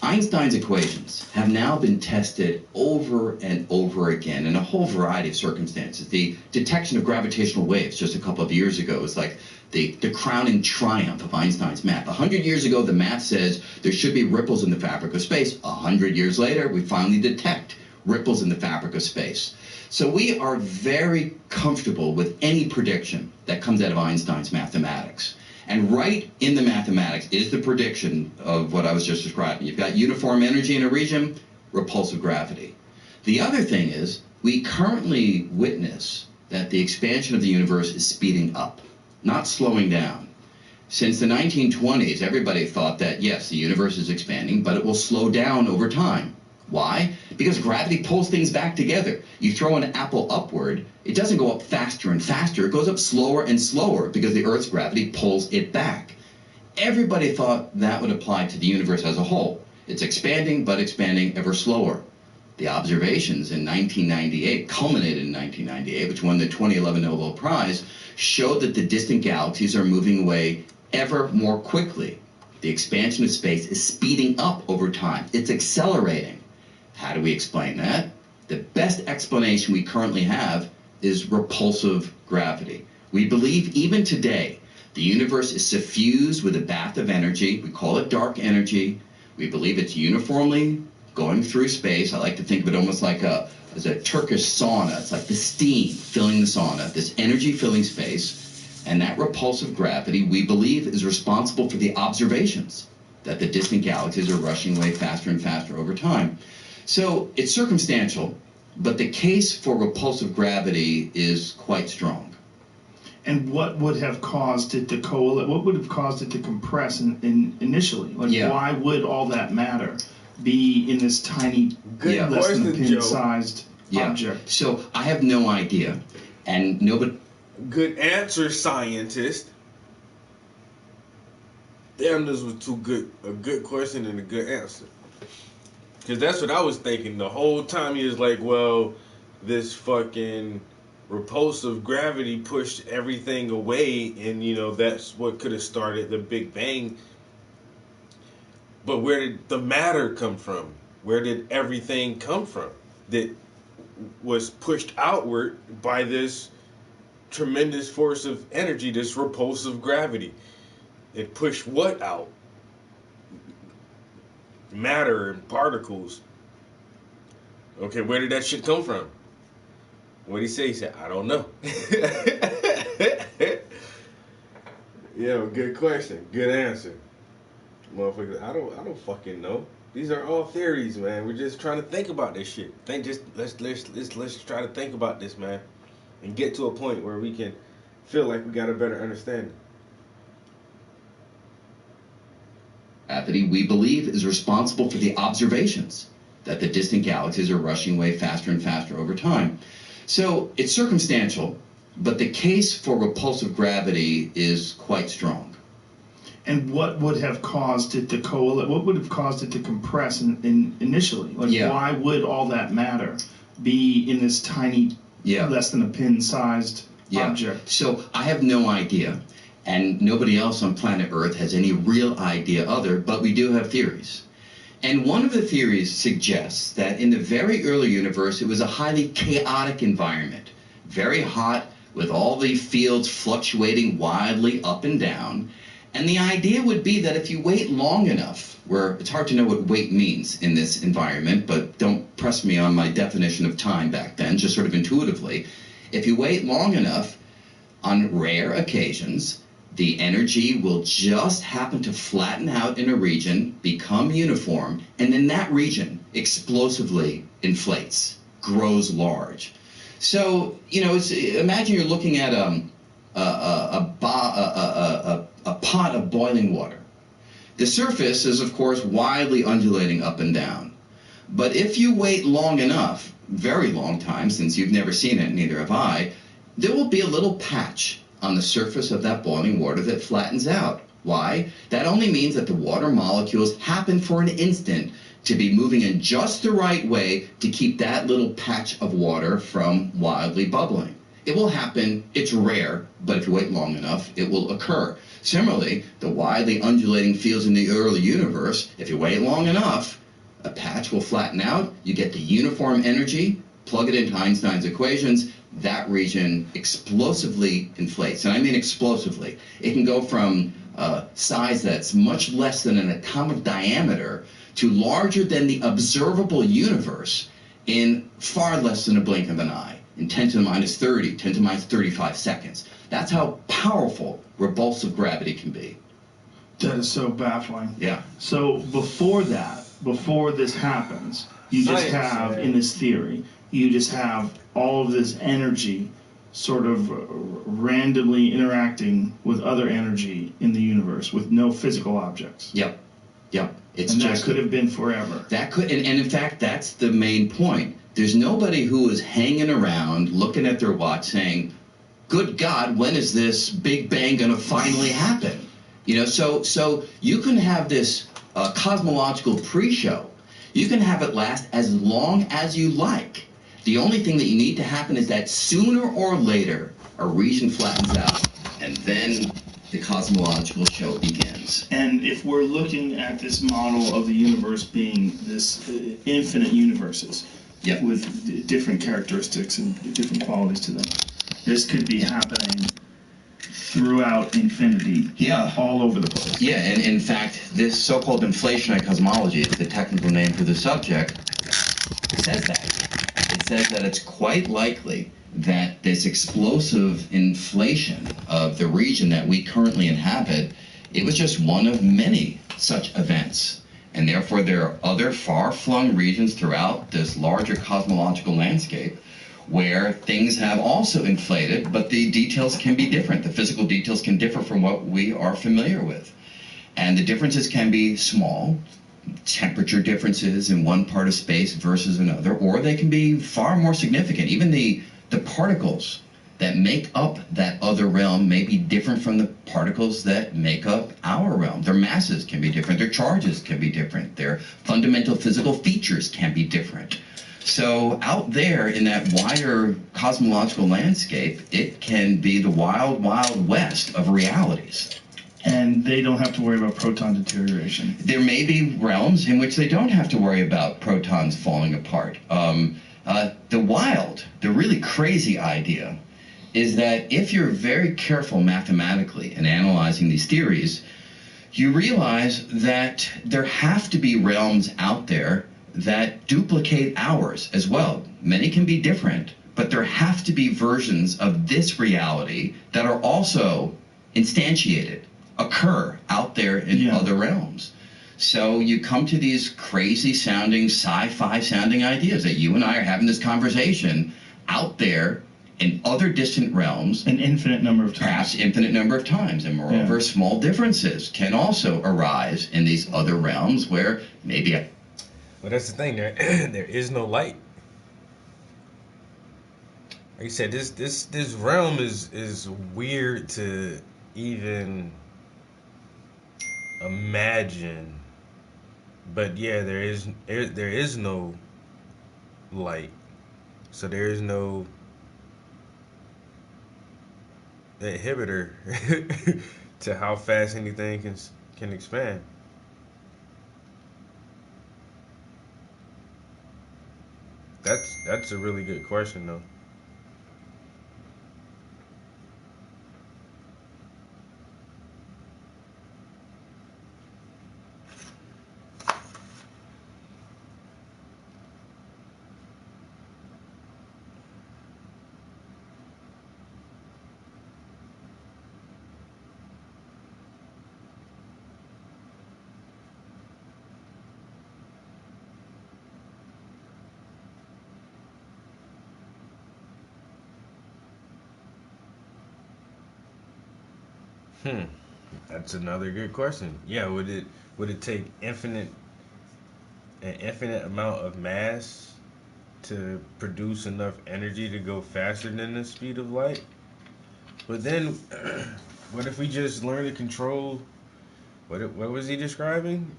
Einstein's equations have now been tested over and over again in a whole variety of circumstances. The detection of gravitational waves just a couple of years ago was like the crowning triumph of Einstein's math. 100 years ago, the math says there should be ripples in the fabric of space. 100 years later, we finally detect ripples in the fabric of space. So we are very comfortable with any prediction that comes out of Einstein's mathematics. And right in the mathematics is the prediction of what I was just describing. You've got uniform energy in a region, repulsive gravity. The other thing is, we currently witness that the expansion of the universe is speeding up, not slowing down. Since the 1920s, everybody thought that, yes, the universe is expanding, but it will slow down over time. Why? Because gravity pulls things back together. You throw an apple upward, it doesn't go up faster and faster, it goes up slower and slower because the Earth's gravity pulls it back. Everybody thought that would apply to the universe as a whole. It's expanding, but expanding ever slower. The observations in 1998, culminated in 1998, which won the 2011 Nobel Prize, showed that the distant galaxies are moving away ever more quickly. The expansion of space is speeding up over time. It's accelerating. How do we explain that? The best explanation we currently have is repulsive gravity. We believe even today the universe is suffused with a bath of energy. We call it dark energy. We believe it's uniformly going through space. I like to think of it almost like as a Turkish sauna. It's like the steam filling the sauna, this energy filling space. And that repulsive gravity, we believe, is responsible for the observations that the distant galaxies are rushing away faster and faster over time. So it's circumstantial, but the case for repulsive gravity is quite strong. And what would have caused it to coalesce? What would have caused it to compress initially? Like, why would all that matter be in this tiny, less than a pin-sized object? So I have no idea, and nobody. Good answer, scientist. Damn, this was too good. A good question and a good answer. Because that's what I was thinking the whole time. He was like, well, this fucking repulsive gravity pushed everything away, and, you know, that's what could have started the Big Bang. But where did the matter come from? where did everything come from that was pushed outward by this tremendous force of energy, this repulsive gravity? It pushed what out? Matter and particles. Okay, where did that shit come from? What did he say? He said, I don't know. Yeah, good question. Good answer. Motherfucker, I don't fucking know. These are all theories, man. We're just trying to think about this shit. Let's try to think about this, man, and get to a point where we can feel like we got a better understanding. Gravity, we believe, is responsible for the observations that the distant galaxies are rushing away faster and faster over time. So it's circumstantial, but the case for repulsive gravity is quite strong. And what would have caused it to coalesce? What would have caused it to compress initially? Like, why would all that matter be in this tiny, less than a pin-sized object? So I have no idea, and nobody else on planet Earth has any real idea other, but we do have theories. And one of the theories suggests that in the very early universe, it was a highly chaotic environment, very hot, with all the fields fluctuating wildly up and down. And the idea would be that if you wait long enough, where it's hard to know what wait means in this environment, but don't press me on my definition of time back then, just sort of intuitively. If you wait long enough, on rare occasions, the energy will just happen to flatten out in a region, become uniform, and then that region explosively inflates, grows large. So, imagine you're looking at a pot of boiling water. The surface is, of course, wildly undulating up and down. But if you wait long enough, very long time, since you've never seen it, neither have I, there will be a little patch on the surface of that boiling water that flattens out. Why? That only means that the water molecules happen for an instant to be moving in just the right way to keep that little patch of water from wildly bubbling. It will happen. It's rare, but if you wait long enough, it will occur. Similarly, the widely undulating fields in the early universe, if you wait long enough, a patch will flatten out. You get the uniform energy, plug it into Einstein's equations, that region explosively inflates. And I mean explosively. It can go from size that's much less than an atomic diameter to larger than the observable universe in far less than a blink of an eye, in 10 to the minus 30, 10 to the minus 35 seconds. That's how powerful repulsive gravity can be. That is so baffling. Yeah. So before this happens, you just have, in this theory, you just have all of this energy sort of randomly interacting with other energy in the universe with no physical objects. Yep. And that could have been forever. That could, and in fact, that's the main point. There's nobody who is hanging around looking at their watch saying, good God, when is this Big Bang going to finally happen? So you can have this cosmological pre-show. You can have it last as long as you like. The only thing that you need to happen is that sooner or later, a region flattens out, and then the cosmological show begins. And if we're looking at this model of the universe being this infinite universes with different characteristics and different qualities to them, this could be happening throughout infinity, all over the place. Yeah, and in fact, this so-called inflationary cosmology, is the technical name for the subject, says that. It says that it's quite likely that this explosive inflation of the region that we currently inhabit, it was just one of many such events. And therefore, there are other far-flung regions throughout this larger cosmological landscape where things have also inflated, but the details can be different. The physical details can differ from what we are familiar with. And the differences can be small, temperature differences in one part of space versus another, or they can be far more significant. Even the particles that make up that other realm may be different from the particles that make up our realm. Their masses can be different, their charges can be different, their fundamental physical features can be different. So out there in that wider cosmological landscape, it can be the wild, wild west of realities. And they don't have to worry about proton deterioration. There may be realms in which they don't have to worry about protons falling apart. The really crazy idea is that if you're very careful mathematically in analyzing these theories, you realize that there have to be realms out there that duplicate ours as well. Many can be different, but there have to be versions of this reality that are also instantiated, occur out there in other realms. So you come to these crazy sounding, sci-fi sounding ideas that you and I are having this conversation out there in other distant realms. An infinite number of times. Perhaps infinite number of times. And moreover, small differences can also arise in these other realms where maybe... Well, that's the thing. There is no light. Like you said, this realm is weird to even imagine. But yeah, there is no light. So there is no inhibitor to how fast anything can expand. That's a really good question though. That's another good question. Yeah, would it take an infinite amount of mass to produce enough energy to go faster than the speed of light? But then, what if we just learn to control? What was he describing?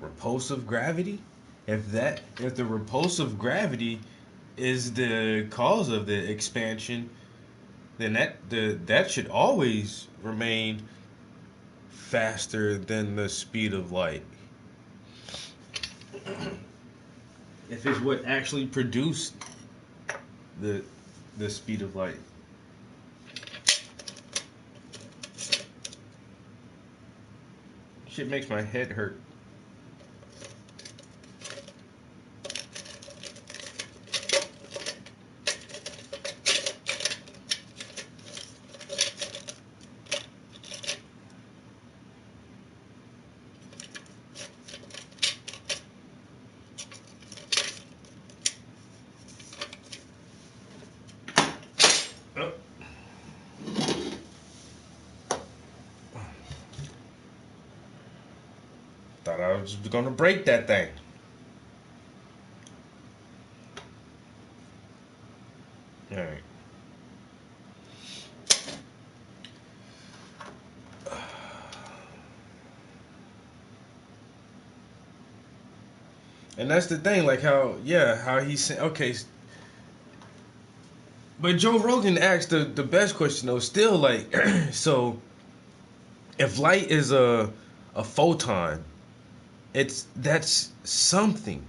Repulsive gravity. If the repulsive gravity is the cause of the expansion, then that should always remain faster than the speed of light. If it's what actually produced the speed of light. Shit makes my head hurt. Thought I was gonna break that thing. Alright. And that's the thing, like how he said, okay. But Joe Rogan asked the best question though, still like, so if light is a photon, that's something.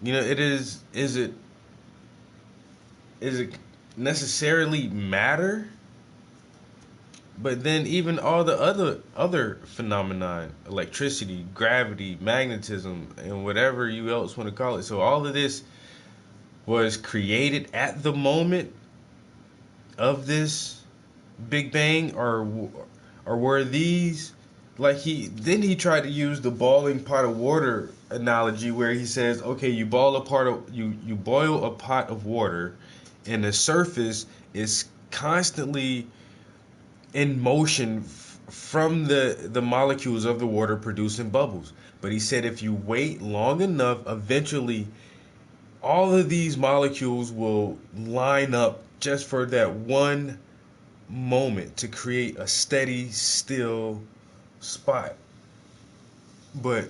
You know, is it necessarily matter? But then even all the other phenomenon, electricity, gravity, magnetism, and whatever you else want to call it. So all of this was created at the moment of this Big Bang, or were these, like, he tried to use the boiling pot of water analogy, where he says, okay, you boil a pot of water, and the surface is constantly in motion from the molecules of the water producing bubbles. But he said if you wait long enough, eventually all of these molecules will line up just for that one moment to create a steady, still spot. But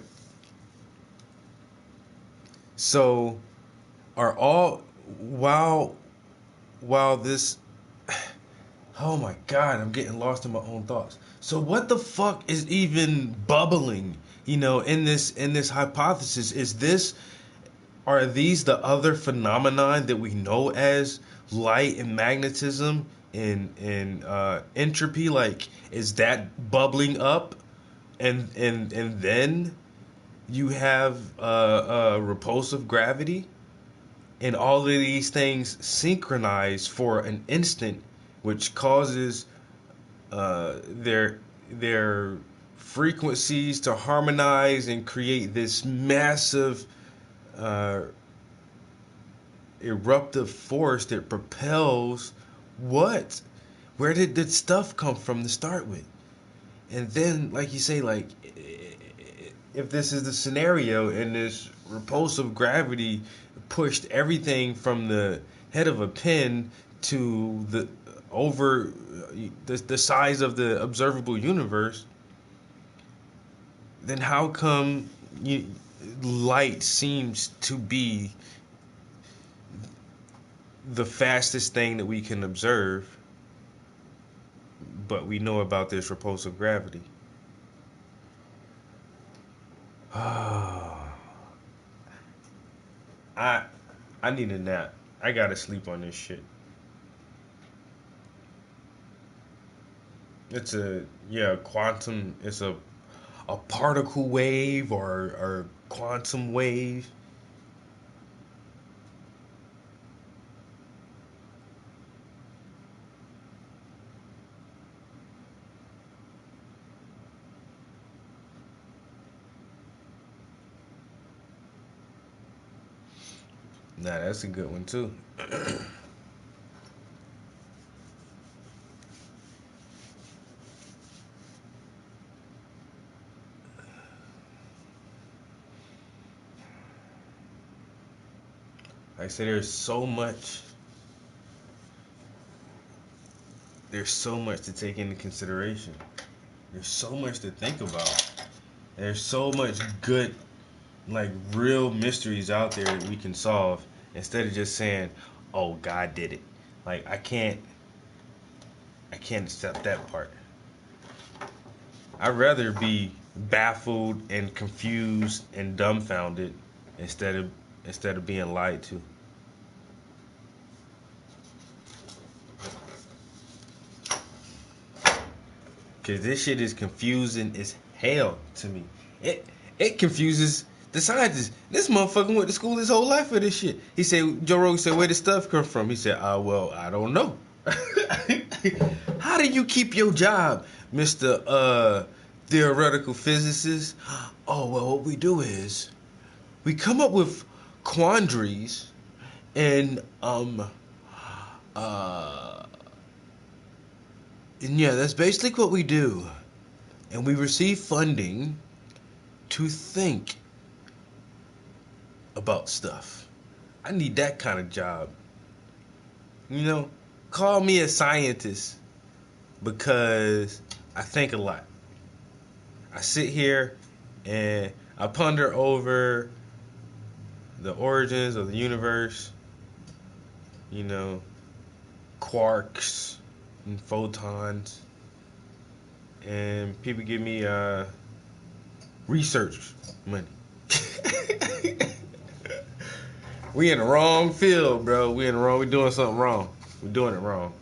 so are all while this Oh my God, I'm getting lost in my own thoughts. So what the fuck is even bubbling, in this hypothesis? Are these the other phenomenon that we know as light and magnetism and entropy? Like, is that bubbling up, and then you have repulsive gravity, and all of these things synchronize for an instant, which causes their frequencies to harmonize and create this massive uh, eruptive force that propels what? Where did this stuff come from to start with? And then, like you say, like, if this is the scenario and this repulsive gravity pushed everything from the head of a pin to the over the size of the observable universe, then how come light seems to be the fastest thing that we can observe, but we know about this repulsive gravity? I need a nap. I gotta sleep on this shit. It's quantum. It's a particle wave or quantum wave. Nah, that's a good one too. Like I said, there's so much to take into consideration. There's so much to think about. There's so much good, like, real mysteries out there that we can solve instead of just saying, "Oh, God did it." Like, I can't accept that part. I'd rather be baffled and confused and dumbfounded instead of being lied to. Cause this shit is confusing as hell to me. It confuses the scientists. This motherfucker went to school his whole life for this shit. He said, Joe Rogan said, "Where did stuff come from?" He said, well, I don't know." How do you keep your job, Mr. Theoretical Physicist? Oh, well, what we do is we come up with quandaries and yeah, that's basically what we do. And we receive funding to think about stuff. I need that kind of job. Call me a scientist because I think a lot. I sit here and I ponder over the origins of the universe, quarks and photons, and people give me research money. We in the wrong field, bro. We're doing something wrong. We're doing it wrong.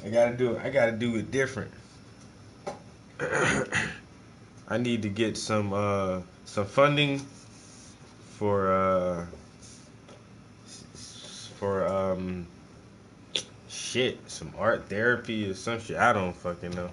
I gotta do it different. I need to get some funding for some art therapy or some shit. I don't fucking know.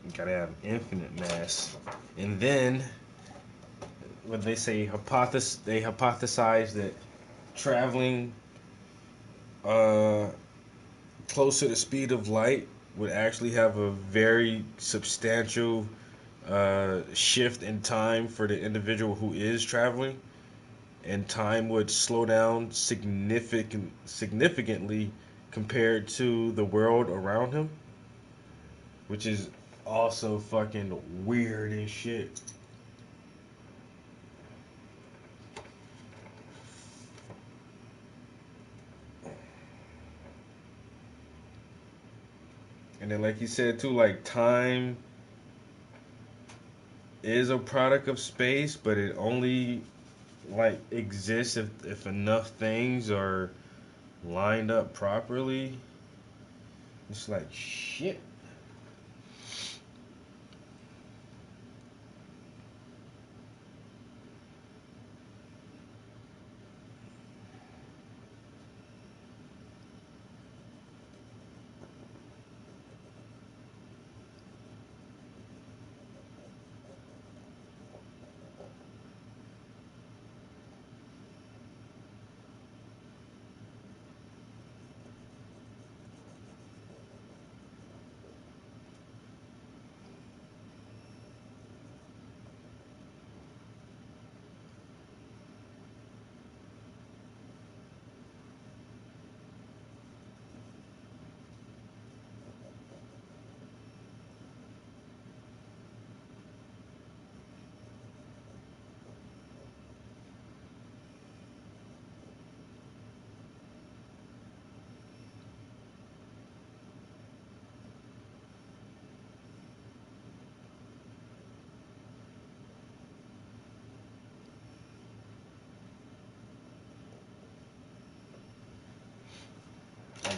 You gotta have infinite mass. And then when they say they hypothesize that traveling close to the speed of light would actually have a very substantial shift in time for the individual who is traveling, and time would slow down significantly compared to the world around him, which is also fucking weird as shit. And then, like you said too, like time is a product of space, but it only like exists if enough things are lined up properly. It's like shit.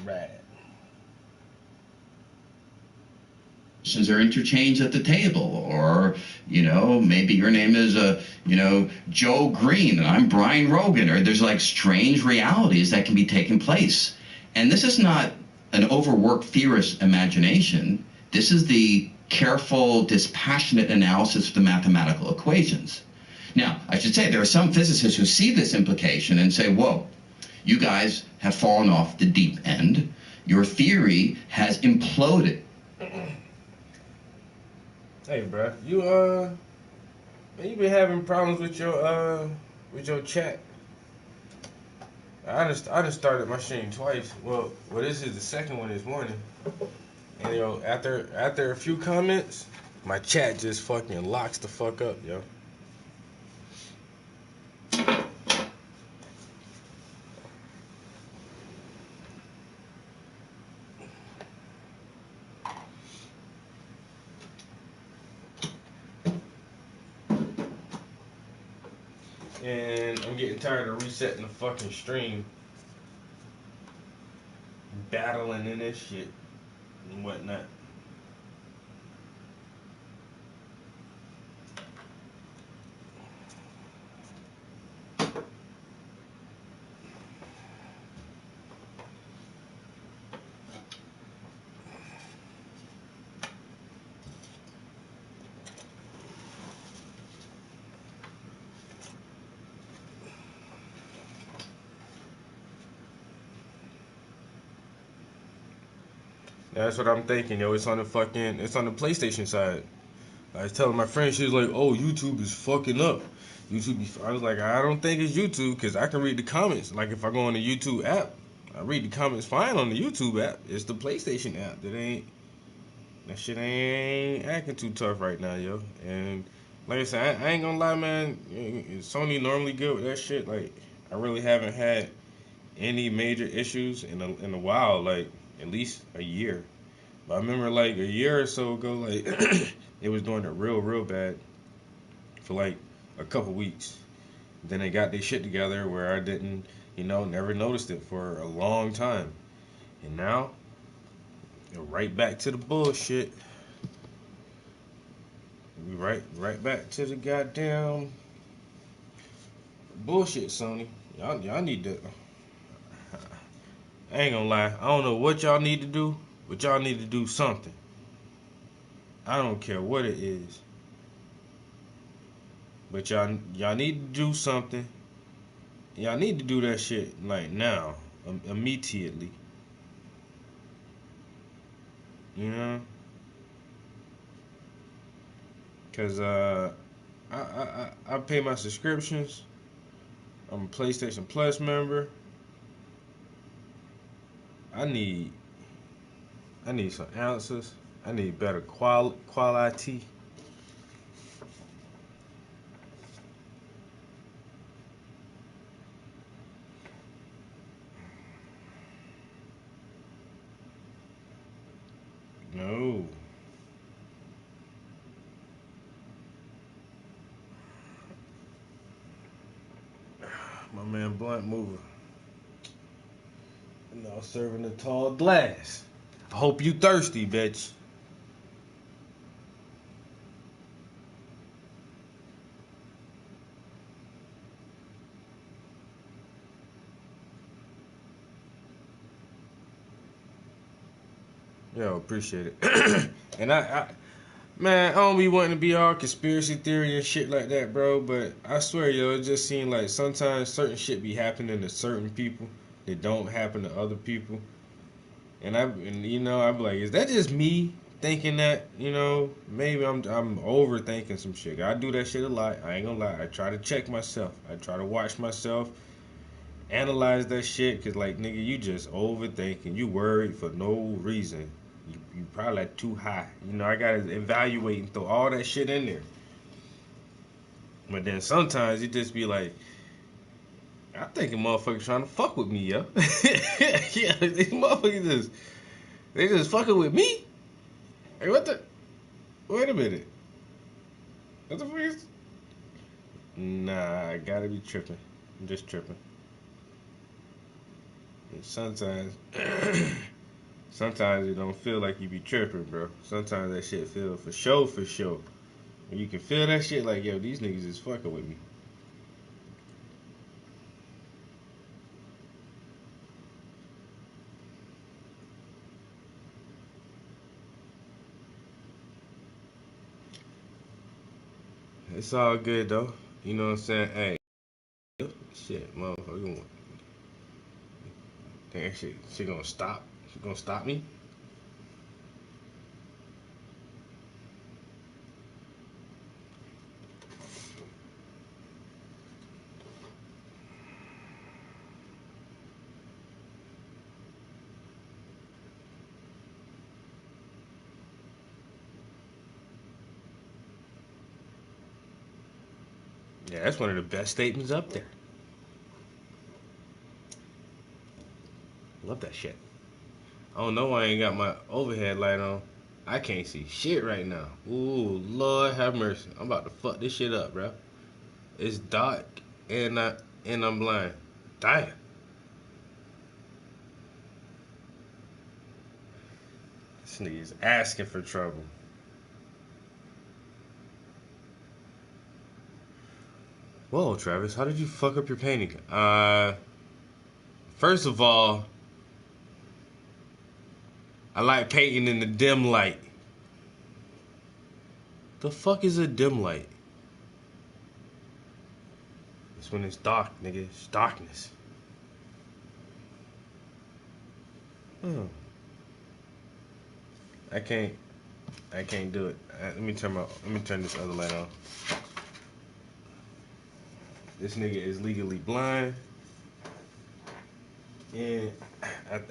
Right. Are interchanged at the table, or maybe your name is Joe Green and I'm Brian Rogan, or there's like strange realities that can be taking place. And this is not an overworked theorist's imagination. This is the careful, dispassionate analysis of the mathematical equations. Now, I should say there are some physicists who see this implication and say, whoa, you guys have fallen off the deep end. Your theory has imploded. Hey, bro, you been having problems with your chat. I just started my stream twice. Well, this is the second one this morning, and after a few comments, my chat just fucking locks the fuck up, yo. And I'm getting tired of resetting the fucking stream, battling in this shit and whatnot. That's what I'm thinking, yo. It's on the PlayStation side. I was telling my friend, she was like, "Oh, YouTube is fucking up." I was like, I don't think it's YouTube, because I can read the comments. Like, if I go on the YouTube app, I read the comments fine on the YouTube app. It's the PlayStation app that shit ain't acting too tough right now, yo. And like I said, I ain't gonna lie, man. Sony normally good with that shit. Like, I really haven't had any major issues in a while, like at least a year. But I remember like a year or so ago, like it was doing it real bad for like a couple weeks. Then they got their shit together where I didn't, never noticed it for a long time. And now, right back to the bullshit. We right back to the goddamn bullshit, Sony. Y'all need to. I ain't gonna lie. I don't know what y'all need to do, but y'all need to do something. I don't care what it is. But y'all need to do something. Y'all need to do that shit like now, immediately. You know? Cause I pay my subscriptions. I'm a PlayStation Plus member. I need some answers. I need better quality. No. My man Blunt moving. Now serving a tall glass. I hope you thirsty, bitch. Yo, appreciate it. And man, I don't be wanting to be all conspiracy theory and shit like that, bro. But I swear, yo, it just seems like sometimes certain shit be happening to certain people that don't happen to other people. And I be like, is that just me thinking that? Maybe I'm overthinking some shit. I do that shit a lot. I ain't gonna lie. I try to check myself. I try to watch myself, analyze that shit, cause like nigga, you just overthinking. You worried for no reason. You probably like too high. I gotta evaluate and throw all that shit in there. But then sometimes it just be like, I think a motherfucker trying to fuck with me, yo. Yeah, these motherfuckers they just fucking with me. Hey, what the? Wait a minute. What the fuck is? Nah, I gotta be tripping. I'm just tripping. And sometimes it don't feel like you be tripping, bro. Sometimes that shit feel for sure, for sure. And you can feel that shit like, yo, these niggas is fucking with me. It's all good though. You know what I'm saying? Hey, shit, motherfucker. Think that shit gonna stop? She gonna stop me? Yeah, that's one of the best statements up there. Love that shit. I don't know why I ain't got my overhead light on. I can't see shit right now. Ooh, Lord have mercy. I'm about to fuck this shit up, bro. It's dark and I'm blind. Damn. This nigga's asking for trouble. Whoa, Travis, how did you fuck up your painting? First of all, I like painting in the dim light. The fuck is a dim light? It's when it's dark, nigga. It's darkness. Hmm. I can't do it. Let me turn this other light on. This nigga is legally blind. And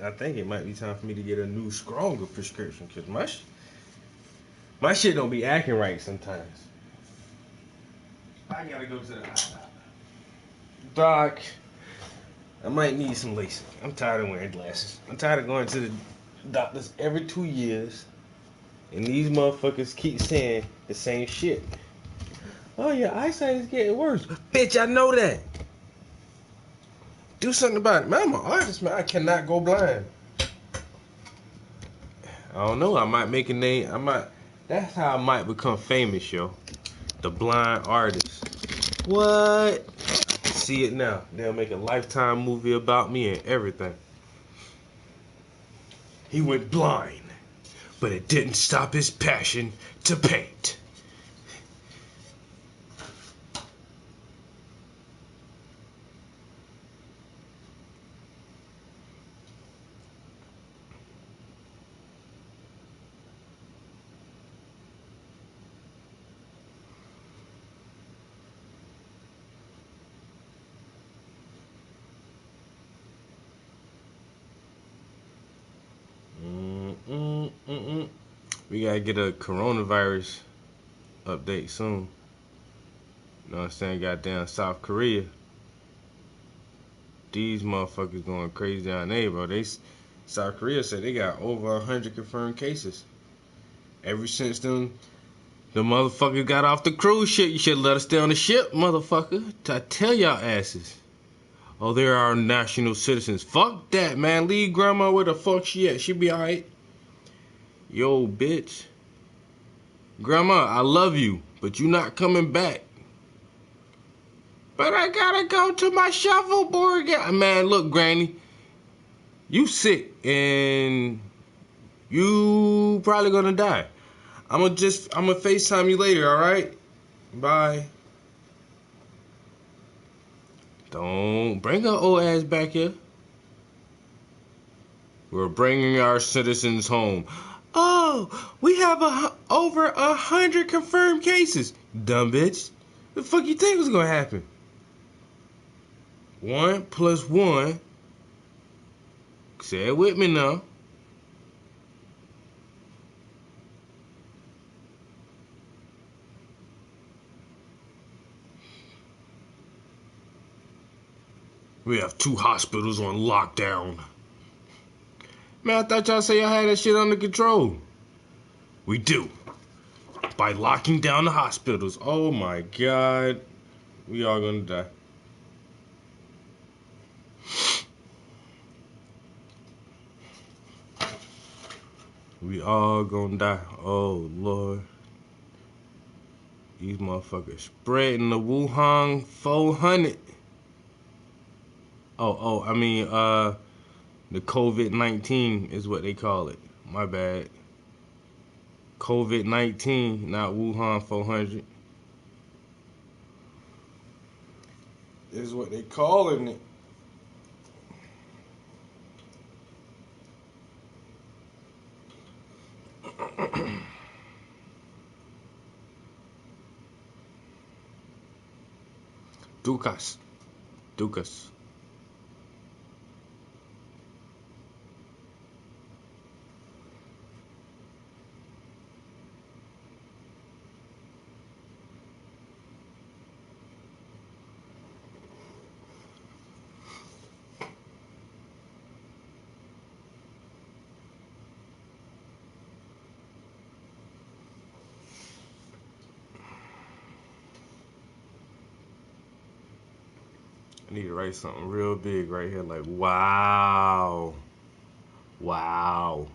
I think it might be time for me to get a new stronger prescription, cause my shit don't be acting right sometimes. I gotta go to the eye doc. I might need some LASIK. I'm tired of wearing glasses. I'm tired of going to the doctors every 2 years, and these motherfuckers keep saying the same shit. Oh, your eyesight is getting worse. Bitch, I know that. Do something about it. Man, I'm an artist, man. I cannot go blind. I don't know. I might make a name. That's how I might become famous, yo. The blind artist. What? See it now. They'll make a Lifetime movie about me and everything. He went blind, but it didn't stop his passion to paint. We gotta get a coronavirus update soon. You know what I'm saying? Goddamn South Korea. These motherfuckers going crazy down there, bro. South Korea said they got over 100 confirmed cases. Ever since them, the motherfuckers got off the cruise ship, you should let us stay on the ship, motherfucker. I tell y'all asses. Oh, they're our national citizens. Fuck that, man. Leave grandma where the fuck she at. She be alright. Yo, bitch. Grandma, I love you, but you not coming back. But I gotta go to my shuffleboard again. Man, look, Granny. You sick, and you probably gonna die. I'ma FaceTime you later, alright? Bye. Don't bring her old ass back here. We're bringing our citizens home. Oh, we have over 100 confirmed cases. Dumb bitch. The fuck you think was gonna happen? 1 + 1. Say it with me now. We have 2 hospitals on lockdown. Man, I thought y'all say y'all had that shit under control. We do. By locking down the hospitals. Oh my God. We all gonna die. We all gonna die. Oh Lord. These motherfuckers spreading the Wuhan 400. The COVID-19 is what they call it. My bad. COVID-19, not Wuhan 400. Is what they calling it. Dukas. I need to write something real big right here, like wow. Like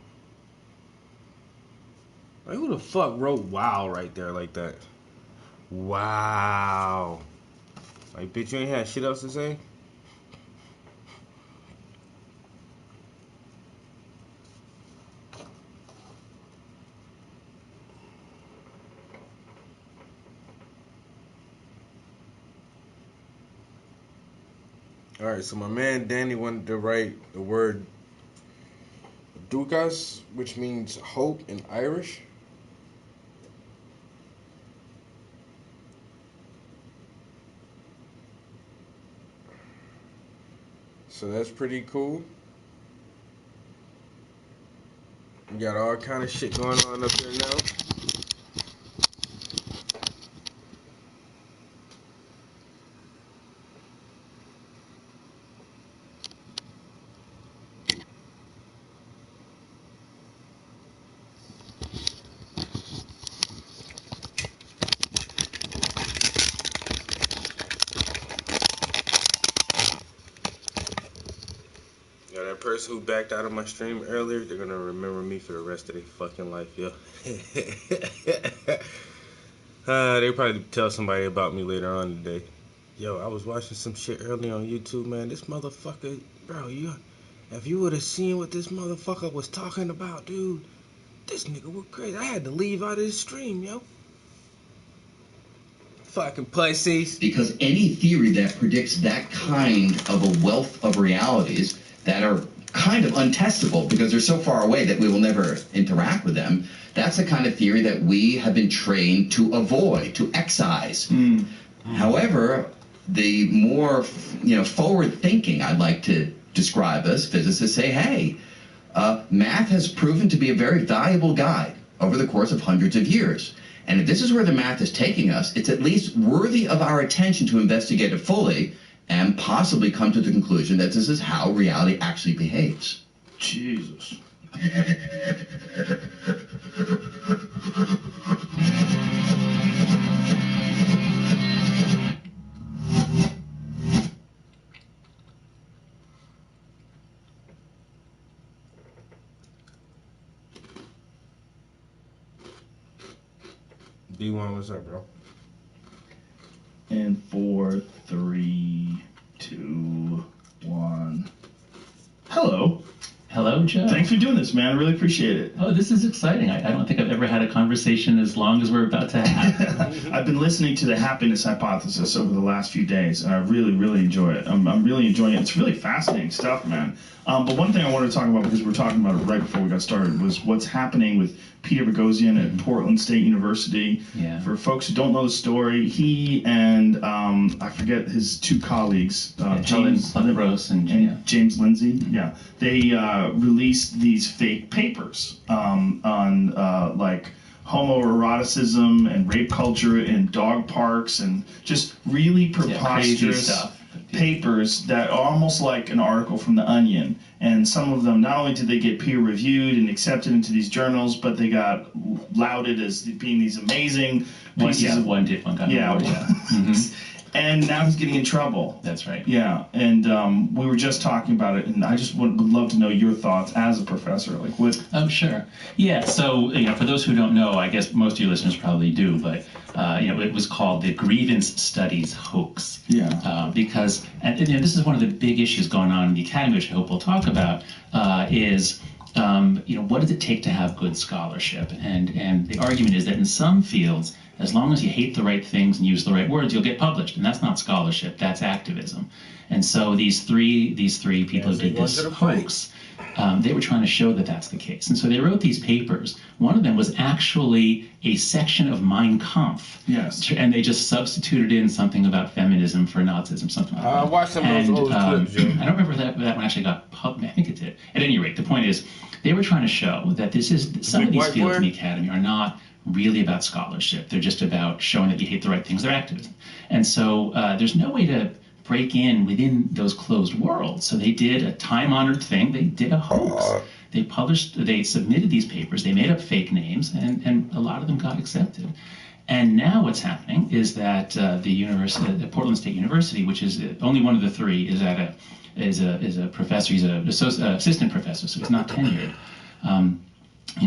who the fuck wrote wow right there like that? Wow. Like bitch, you ain't had shit else to say? Alright, so my man Danny wanted to write the word Dukas, which means hope in Irish. So that's pretty cool. We got all kind of shit going on up there now. That person who backed out of my stream earlier, they're gonna remember me for the rest of their fucking life, yo. They probably tell somebody about me later on today. Yo, I was watching some shit earlier on YouTube, man. This motherfucker, bro, if you would have seen what this motherfucker was talking about, dude, this nigga was crazy. I had to leave out of his stream, yo. Fucking pussies. Because any theory that predicts that kind of a wealth of realities that are kind of untestable because they're so far away that we will never interact with them, that's the kind of theory that we have been trained to avoid, to excise. However, the more forward thinking I'd like to describe us, physicists say, hey, math has proven to be a very valuable guide over the course of hundreds of years. And if this is where the math is taking us, it's at least worthy of our attention to investigate it fully and possibly come to the conclusion that this is how reality actually behaves. Jesus. D1, what's up, bro? And 4, 3, 2, 1. Hello. Hello, Joe. Thanks for doing this, man. I really appreciate it. Oh, this is exciting. I don't think I've ever had a conversation as long as we're about to have. I've been listening to the happiness hypothesis over the last few days, and I really, really enjoy it. I'm really enjoying it. It's really fascinating stuff, man. But one thing I wanted to talk about, because we were talking about it right before we got started, was what's happening with Peter Boghossian at Portland State University. Yeah. For folks who don't know the story, he and I forget his two colleagues, James Lindsay and James Lindsay. Yeah, they released these fake papers on like homoeroticism and rape culture in dog parks and just really preposterous stuff. Papers that are almost like an article from The Onion. And some of them, not only did they get peer reviewed and accepted into these journals, but they got lauded as being these amazing pieces of... One got an award, yeah. Mm-hmm. And now he's getting in trouble. That's right. Yeah, and we were just talking about it, and I just would love to know your thoughts as a professor. Like, what? Oh, sure. Yeah. So, for those who don't know, I guess most of your listeners probably do, but it was called the Grievance Studies hoax. Yeah. Because, and this is one of the big issues going on in the academy, which I hope we'll talk about, is. What does it take to have good scholarship? And the argument is that in some fields, as long as you hate the right things and use the right words, you'll get published. And that's not scholarship, that's activism. And so these three people who did this hoax, they were trying to show that that's the case. And so they wrote these papers. One of them was actually a section of Mein Kampf. Yes. And they just substituted in something about feminism for Nazism, something like that. I watched some of those old clips, Joe. I don't remember if that one actually got published. I think it did. At any rate, the point is, they were trying to show that some of these fields in the academy are not really about scholarship. They're just about showing that you hate the right things. They're activism. And so there's no way to break in within those closed worlds. So they did a time-honored thing. They did a hoax. They submitted these papers. They made up fake names, and a lot of them got accepted. And now what's happening is that the Portland State University, which is only one of the three, is a professor. He's an assistant professor, so he's not tenured.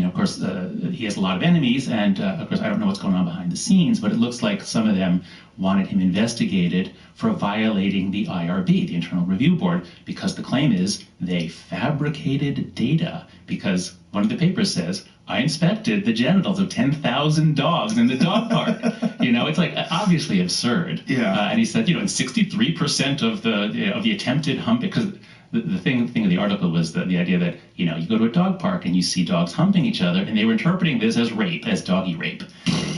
Of course, he has a lot of enemies, and of course, I don't know what's going on behind the scenes, but it looks like some of them wanted him investigated for violating the IRB, the Internal Review Board, because the claim is they fabricated data. Because one of the papers says, I inspected the genitals of 10,000 dogs in the dog park. It's like obviously absurd. Yeah. And he said, in 63% of the attempted humping, because the thing of the article was the idea that, you go to a dog park and you see dogs humping each other, and they were interpreting this as rape, as doggy rape.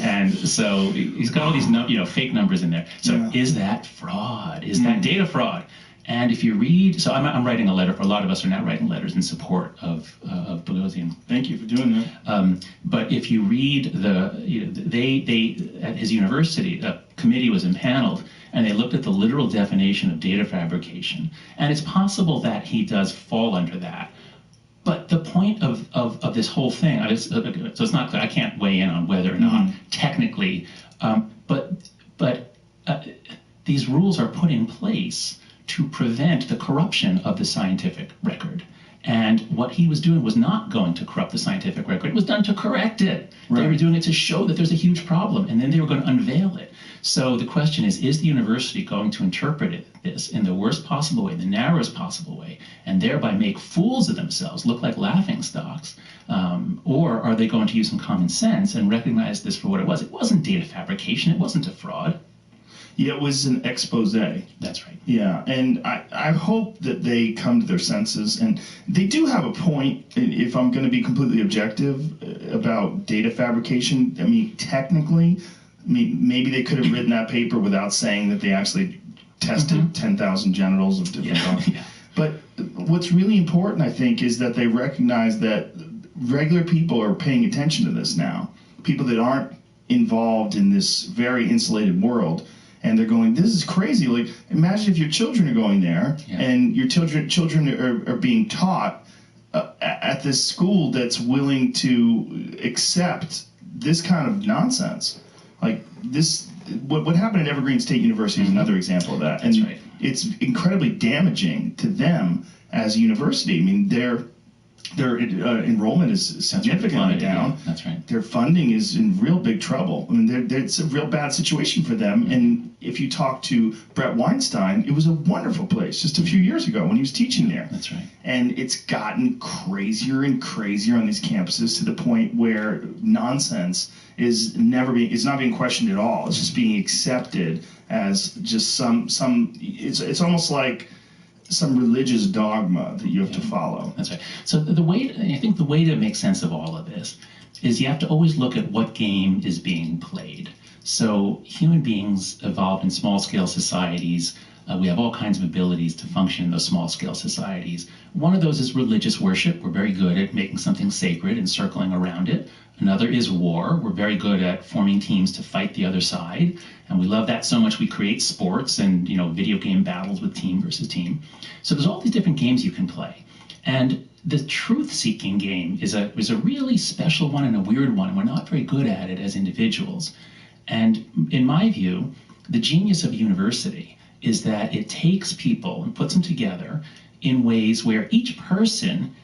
And so he's got all these fake numbers in there. So is that fraud? Is that data fraud? And if you read, so I'm writing a letter. For a lot of us are now writing letters in support of Boghossian. Thank you for doing that. But if you read they at his university, a committee was impaneled, and they looked at the literal definition of data fabrication. And it's possible that he does fall under that. But the point of this whole thing, so it's not clear. I can't weigh in on whether or not technically, but these rules are put in place to prevent the corruption of the scientific record. And what he was doing was not going to corrupt the scientific record. It was done to correct it. Right. They were doing it to show that there's a huge problem, and then they were going to unveil it. So the question is the university going to interpret this in the worst possible way, the narrowest possible way, and thereby make fools of themselves, look like laughingstocks? Or are they going to use some common sense and recognize this for what it was? It wasn't data fabrication. It wasn't a fraud. Yeah, it was an expose. That's right. Yeah, and I hope that they come to their senses. And they do have a point, if I'm going to be completely objective, about data fabrication. I mean, technically, maybe they could have written that paper without saying that they actually tested 10,000 genitals of different dogs. Yeah. But what's really important, I think, is that they recognize that regular people are paying attention to this now. People that aren't involved in this very insulated world, and they're going, this is crazy. Like, imagine if your children are going there, and your children are being taught at this school that's willing to accept this kind of nonsense. Like this, what happened at Evergreen State University is another example of that. That's and right. It's incredibly damaging to them as a university. I mean, their enrollment is significantly down. That's right. Their funding is in real big trouble. I mean, it's a real bad situation for them. And if you talk to Brett Weinstein, it was a wonderful place just a few years ago when he was teaching there. That's right. And it's gotten crazier and crazier on these campuses to the point where nonsense is not being questioned at all. It's just being accepted as just it's almost like some religious dogma that you have to follow. That's right. So I think the way to make sense of all of this is you have to always look at what game is being played. So human beings evolved in small-scale societies. We have all kinds of abilities to function in those small-scale societies. One of those is religious worship. We're very good at making something sacred and circling around it. Another is war. We're very good at forming teams to fight the other side. And we love that so much we create sports and video game battles with team versus team. So there's all these different games you can play. And the truth-seeking game is a really special one and a weird one. And we're not very good at it as individuals. And in my view, the genius of a university is that it takes people and puts them together in ways where each person,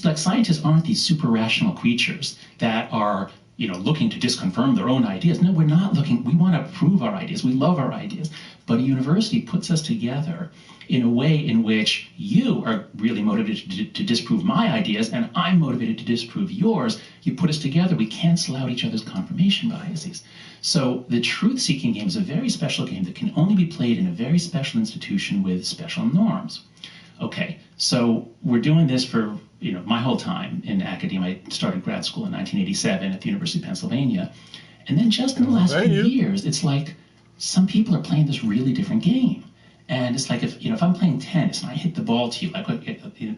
like scientists aren't these super rational creatures that are, looking to disconfirm their own ideas. No, we're not looking, we want to prove our ideas. We love our ideas. But a university puts us together in a way in which you are really motivated to disprove my ideas and I'm motivated to disprove yours. You put us together, we cancel out each other's confirmation biases. So the truth-seeking game is a very special game that can only be played in a very special institution with special norms. Okay, so we're doing this for my whole time in academia. I started grad school in 1987 at the University of Pennsylvania. And then just in the last few years, it's like some people are playing this really different game. And it's like if I'm playing tennis and I hit the ball to you, like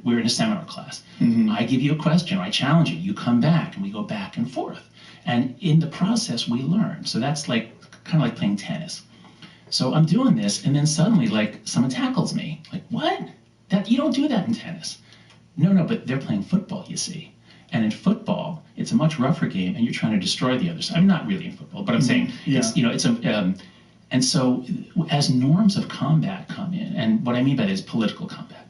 we're in a seminar class, I give you a question, or I challenge you, you come back, and we go back and forth. And in the process, we learn. So that's kind of like playing tennis. So I'm doing this, and then suddenly, someone tackles me. Like, what? You don't do that in tennis. No, but they're playing football, you see. And in football, it's a much rougher game, and you're trying to destroy the other side. I'm not really in football, but I'm saying and so as norms of combat come in, and what I mean by that is political combat,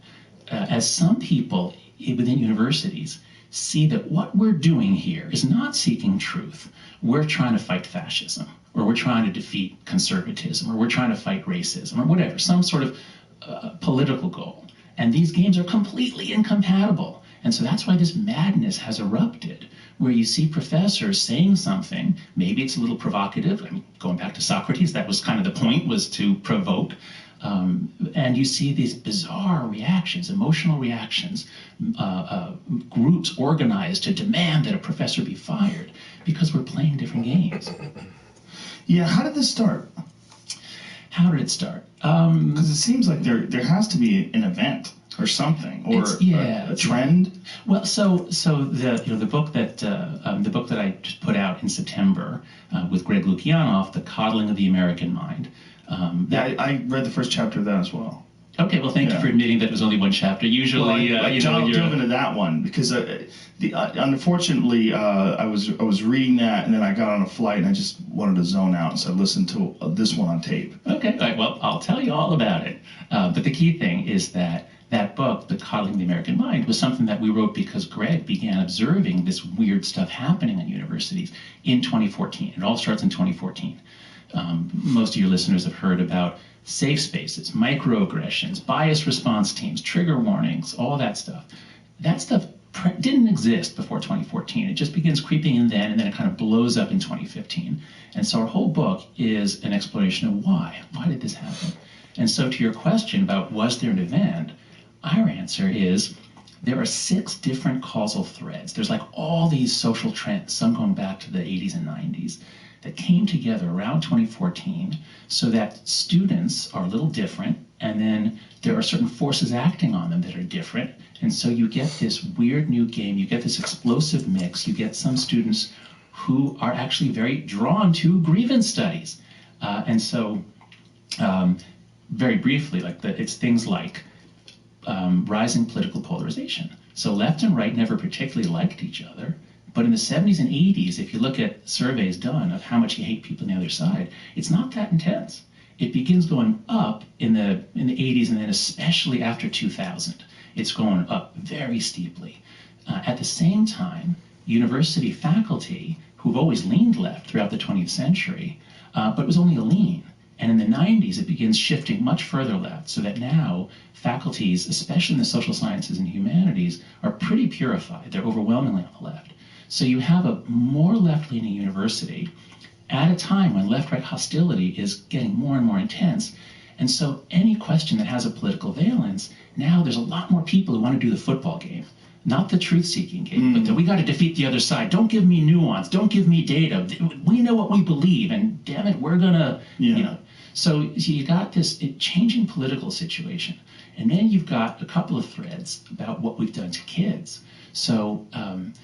as some people within universities see that what we're doing here is not seeking truth. We're trying to fight fascism, or we're trying to defeat conservatism, or we're trying to fight racism, or whatever, some sort of political goal. And these games are completely incompatible. And so that's why this madness has erupted, where you see professors saying something, maybe it's a little provocative. I mean, going back to Socrates, that was kind of the point, was to provoke. And you see these bizarre reactions, emotional reactions, groups organized to demand that a professor be fired because we're playing different games. Yeah, how did this start? How did it start? Because it seems like there has to be an event or something, or a trend. Well, so the book that I just put out in September with Greg Lukianoff, The Coddling of the American Mind. I read the first chapter of that as well. Okay, well, thank you for admitting that it was only one chapter. Usually, I dove into that one because unfortunately I was reading that, and then I got on a flight and I just wanted to zone out, so I listened to this one on tape. Okay, all right, well, I'll tell you all about it. But the key thing is that book, The Coddling of the American Mind, was something that we wrote because Greg began observing this weird stuff happening in universities in 2014. It all starts in 2014. Most of your listeners have heard about safe spaces, microaggressions, bias response teams, trigger warnings, all that stuff. That stuff didn't exist before 2014. It just begins creeping in then, and then it kind of blows up in 2015. And so our whole book is an exploration of why. Why did this happen? And so to your question about was there an event, our answer is there are 6 different causal threads. There's like all these social trends, some going back to the 80s and 90s, that came together around 2014 so that students are a little different, and then there are certain forces acting on them that are different. And so you get this weird new game, you get this explosive mix, you get some students who are actually very drawn to grievance studies. And so, very briefly, it's things like rising political polarization. So left and right never particularly liked each other. But in the 70s and 80s, if you look at surveys done of how much you hate people on the other side, it's not that intense. It begins going up in the 80s, and then especially after 2000, it's going up very steeply. At the same time, university faculty, who've always leaned left throughout the 20th century, but it was only a lean. And in the 90s, it begins shifting much further left, so that now faculties, especially in the social sciences and humanities, are pretty purified. They're overwhelmingly on the left. So you have a more left-leaning university at a time when left-right hostility is getting more and more intense. And so any question that has a political valence, now there's a lot more people who want to do the football game. Not the truth-seeking game, but that we got to defeat the other side. Don't give me nuance. Don't give me data. We know what we believe, and damn it, we're going to, So you got this changing political situation. And then you've got a couple of threads about what we've done to kids. So, and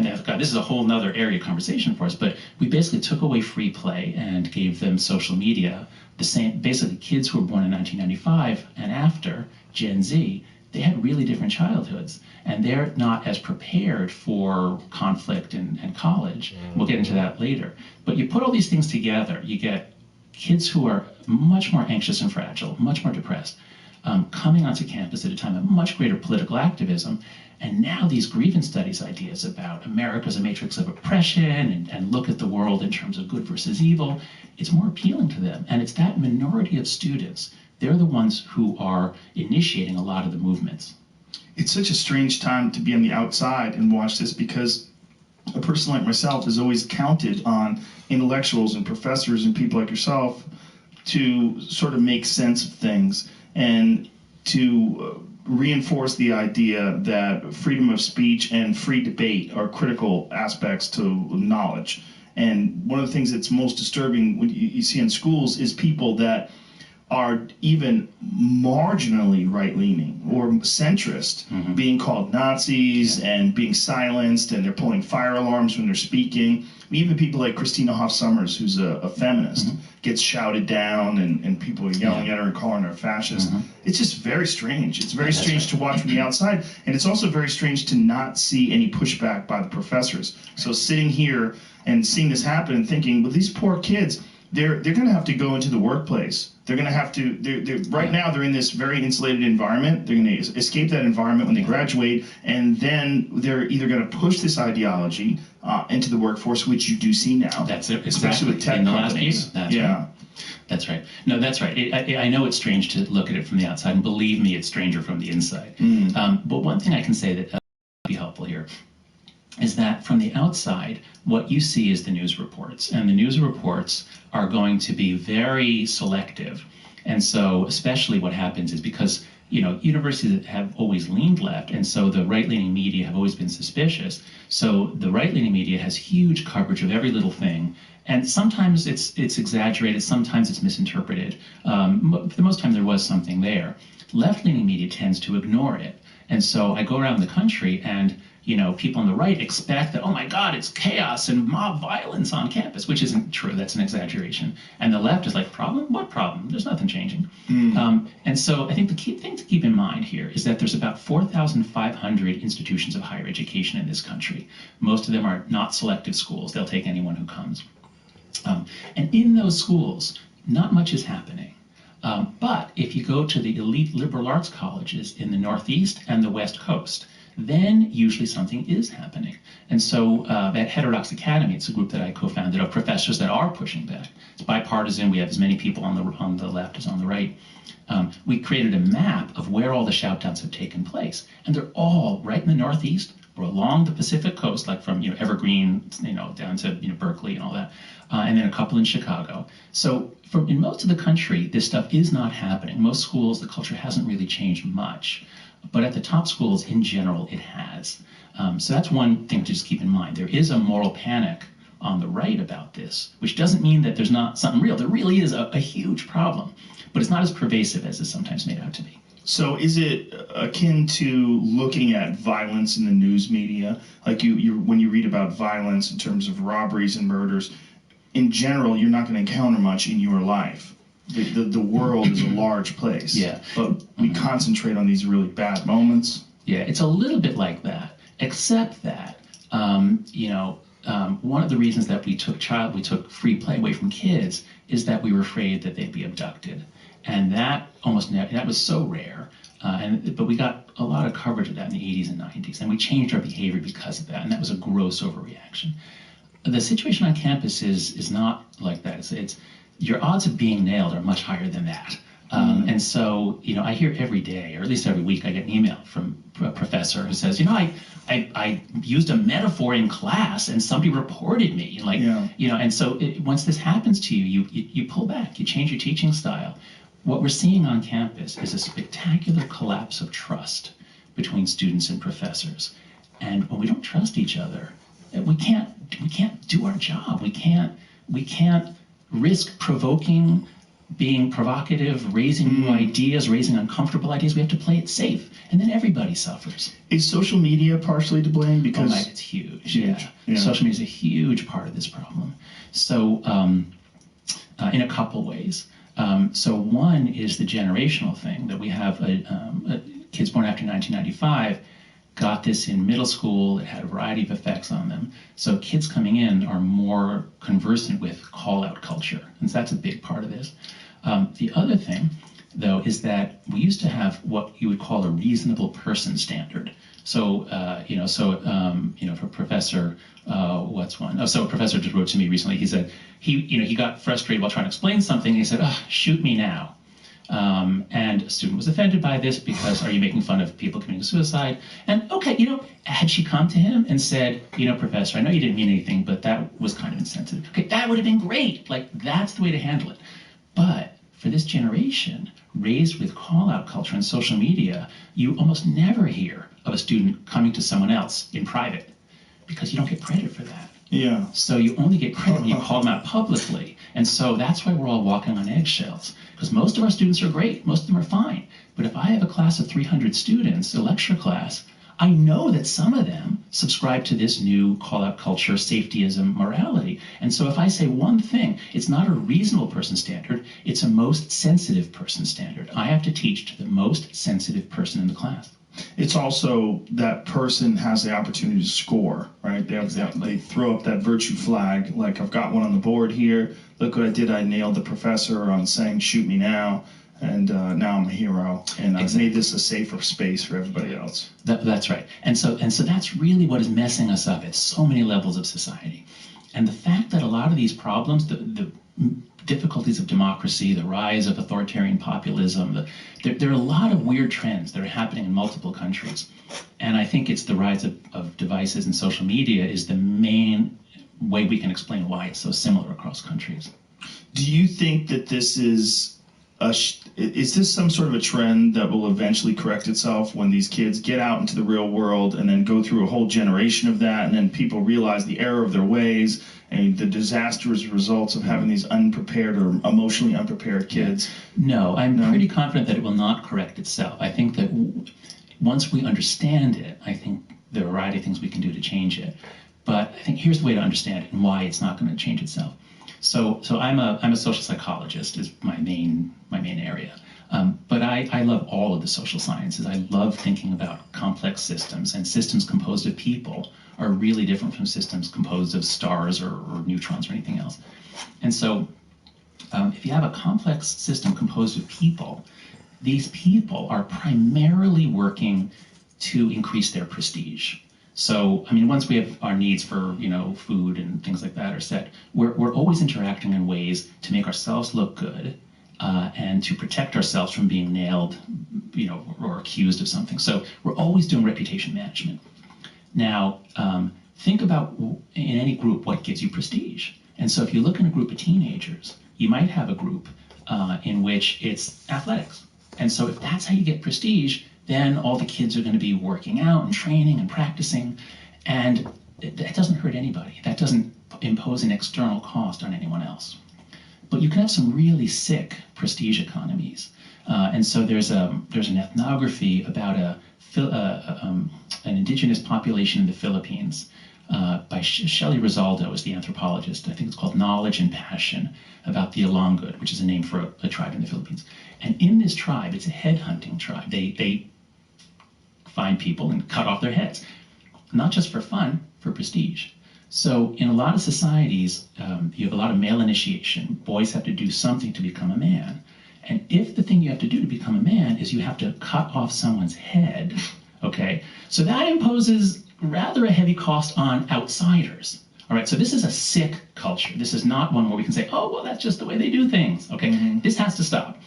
this is a whole nother area of conversation for us, but we basically took away free play and gave them social media. The same, basically kids who were born in 1995 and after, Gen Z, they had really different childhoods, and they're not as prepared for conflict and college. We'll get into that later. But you put all these things together, you get kids who are much more anxious and fragile, much more depressed, coming onto campus at a time of much greater political activism. And now these grievance studies ideas about America as a matrix of oppression and look at the world in terms of good versus evil, it's more appealing to them. And it's that minority of students, they're the ones who are initiating a lot of the movements. It's such a strange time to be on the outside and watch this, because a person like myself has always counted on intellectuals and professors and people like yourself to sort of make sense of things and to reinforce the idea that freedom of speech and free debate are critical aspects to knowledge. And one of the things that's most disturbing when you see in schools is people that are even marginally right-leaning or centrist, being called Nazis and being silenced, and they're pulling fire alarms when they're speaking. Even people like Christina Hoff Sommers, who's a feminist, gets shouted down, and people are yelling at her and calling her a fascist. It's just very strange. It's very strange to watch from the outside, and it's also very strange to not see any pushback by the professors. So sitting here and seeing this happen and thinking, well, these poor kids, they're going to have to go into the workplace. They're going to have to, right now they're in this very insulated environment. They're going to escape that environment when they graduate, and then they're either going to push this ideology into the workforce, which you do see now. That's it, especially with tech in the companies. Last year. Right. That's right. No, that's right. I know it's strange to look at it from the outside, and believe me, it's stranger from the inside. But one thing I can say that would be helpful here is that from the outside, what you see is the news reports. And the news reports are going to be very selective. And so especially what happens is because, universities have always leaned left, and so the right-leaning media have always been suspicious. So the right-leaning media has huge coverage of every little thing. And sometimes it's exaggerated, sometimes it's misinterpreted. For the most time there was something there. Left-leaning media tends to ignore it. And so I go around the country and people on the right expect that, oh my God, it's chaos and mob violence on campus, which isn't true. That's an exaggeration. And the left is like, problem? What problem? There's nothing changing. And so I think the key thing to keep in mind here is that there's about 4,500 institutions of higher education in this country. Most of them are not selective schools. They'll take anyone who comes. And in those schools, not much is happening. But if you go to the elite liberal arts colleges in the Northeast and the West Coast, then usually something is happening. And so at Heterodox Academy, it's a group that I co-founded of professors that are pushing back. It's bipartisan. We have as many people on the left as on the right. We created a map of where all the shoutdowns have taken place. And they're all right in the Northeast or along the Pacific coast, like from Evergreen, down to Berkeley and all that, and then a couple in Chicago. So in most of the country, this stuff is not happening. Most schools, the culture hasn't really changed much. But at the top schools, in general, it has. So that's one thing to just keep in mind. There is a moral panic on the right about this, which doesn't mean that there's not something real. There really is a huge problem, but it's not as pervasive as it's sometimes made out to be. So is it akin to looking at violence in the news media? Like you when you read about violence in terms of robberies and murders, in general, you're not going to encounter much in your life. The world is a large place. Yeah. But we concentrate on these really bad moments. Yeah, it's a little bit like that, except that, one of the reasons that we took free play away from kids is that we were afraid that they'd be abducted. And that that was so rare. But we got a lot of coverage of that in the 80s and 90s, and we changed our behavior because of that, and that was a gross overreaction. The situation on campus is not like that. It's your odds of being nailed are much higher than that. And so, I hear every day, or at least every week, I get an email from a professor who says, I used a metaphor in class and somebody reported me. And so once this happens to you, you pull back, you change your teaching style. What we're seeing on campus is a spectacular collapse of trust between students and professors. And when we don't trust each other, we can't do our job. We can't risk provoking, being provocative, raising new ideas, raising uncomfortable ideas. We have to play it safe, and then everybody suffers. Is social media partially to blame? Because it's huge. Yeah. Social media is a huge part of this problem. So, in a couple ways. So one is the generational thing that we have. Kids born after 1995 got this in middle school. It had a variety of effects on them. So kids coming in are more conversant with call-out culture, and so that's a big part of this. The other thing, though, is that we used to have what you would call a reasonable person standard. So, for Professor, so a professor just wrote to me recently. He said he got frustrated while trying to explain something. He said, shoot me now. And a student was offended by this because, are you making fun of people committing suicide? And had she come to him and said, Professor, I know you didn't mean anything, but that was kind of insensitive. Okay, that would have been great. That's the way to handle it. But for this generation, raised with call-out culture and social media, you almost never hear of a student coming to someone else in private because you don't get credit for that. Yeah. So you only get credit when you call them out publicly. And so that's why we're all walking on eggshells, because most of our students are great. Most of them are fine. But if I have a class of 300 students, a lecture class, I know that some of them subscribe to this new call-out culture, safetyism, morality. And so if I say one thing, it's not a reasonable person standard, it's a most sensitive person standard. I have to teach to the most sensitive person in the class. It's also that person has the opportunity to score, right? They throw up that virtue flag, like, I've got one on the board here. Look what I did. I nailed the professor on saying, shoot me now. And now I'm a hero, and I've made this a safer space for everybody else. That's right. And so that's really what is messing us up at so many levels of society. And the fact that a lot of these problems, the difficulties of democracy, the rise of authoritarian populism, there are a lot of weird trends that are happening in multiple countries. And I think it's the rise of devices and social media is the main way we can explain why it's so similar across countries. Do you think that this is this some sort of a trend that will eventually correct itself when these kids get out into the real world and then go through a whole generation of that, and then people realize the error of their ways and the disastrous results of having these unprepared or emotionally unprepared kids? No, I'm pretty confident that it will not correct itself. I think that once we understand it, I think there are a variety of things we can do to change it. But I think here's the way to understand it and why it's not going to change itself. So I'm a social psychologist is my main area. But I love all of the social sciences. I love thinking about complex systems, and systems composed of people are really different from systems composed of stars or neutrons or anything else. And so if you have a complex system composed of people, these people are primarily working to increase their prestige. So, once we have our needs for, food and things like that are set, we're always interacting in ways to make ourselves look good and to protect ourselves from being nailed, or accused of something. So we're always doing reputation management. Now, think about in any group what gives you prestige. And so if you look in a group of teenagers, you might have a group in which it's athletics. And so if that's how you get prestige, then all the kids are going to be working out and training and practicing, and that doesn't hurt anybody. That doesn't impose an external cost on anyone else. But you can have some really sick prestige economies. And so there's an ethnography about an indigenous population in the Philippines by Shelley Rizaldo is the anthropologist. I think it's called Knowledge and Passion, about the Ilonggo, which is a name for a tribe in the Philippines. And in this tribe, it's a headhunting tribe. They find people and cut off their heads, not just for fun, for prestige. So in a lot of societies, you have a lot of male initiation. Boys have to do something to become a man. And if the thing you have to do to become a man is you have to cut off someone's head, okay, so that imposes rather a heavy cost on outsiders. All right, so this is a sick culture. This is not one where we can say, oh, well, that's just the way they do things, okay? Mm-hmm. This has to stop.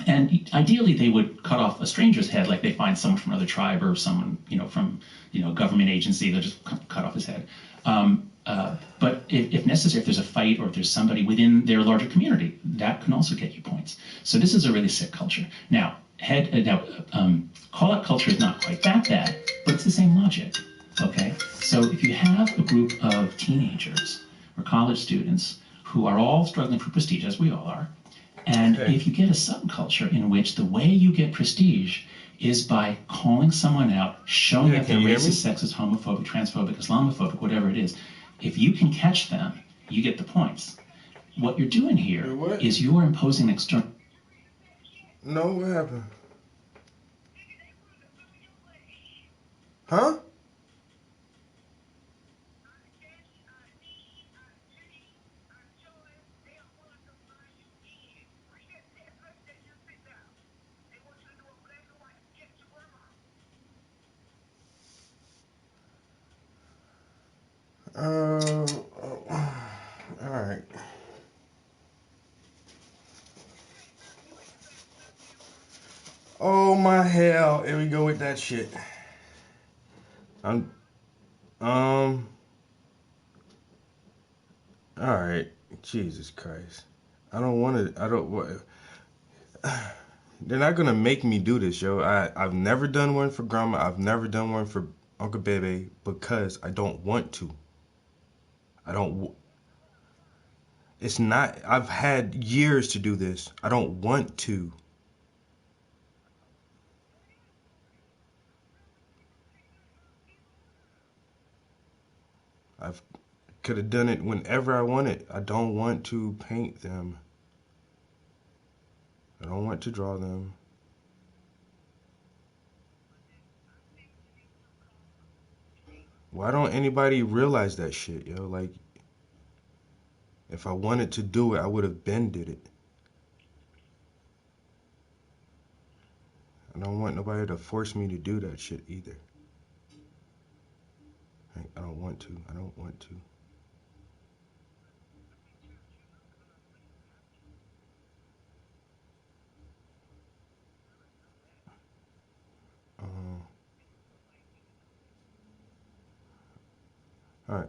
And ideally, they would cut off a stranger's head, like they find someone from another tribe or someone, from, a government agency, they'll just cut off his head. But if necessary, if there's a fight or if there's somebody within their larger community, that can also get you points. So this is a really sick culture. Now, call-out culture is not quite that bad, but it's the same logic, okay? So if you have a group of teenagers or college students who are all struggling for prestige, as we all are, and if you get a subculture in which the way you get prestige is by calling someone out, showing that they're racist, sexist, homophobic, transphobic, Islamophobic, whatever it is, if you can catch them, you get the points. What you're doing here is you're imposing external... No, what happened? Huh? All right. Oh my hell! Here we go with that shit. All right. Jesus Christ. I don't want to. I don't want. They're not gonna make me do this, yo. I've never done one for Grandma. I've never done one for Uncle Bebe because I don't want to. I don't. It's not. I've had years to do this. I don't want to. I could have done it whenever I wanted. I don't want to paint them. I don't want to draw them. Why don't anybody realize that shit, yo? Like, if I wanted to do it, I would have been did it. I don't want nobody to force me to do that shit either. I don't want to. I don't want to. Alright.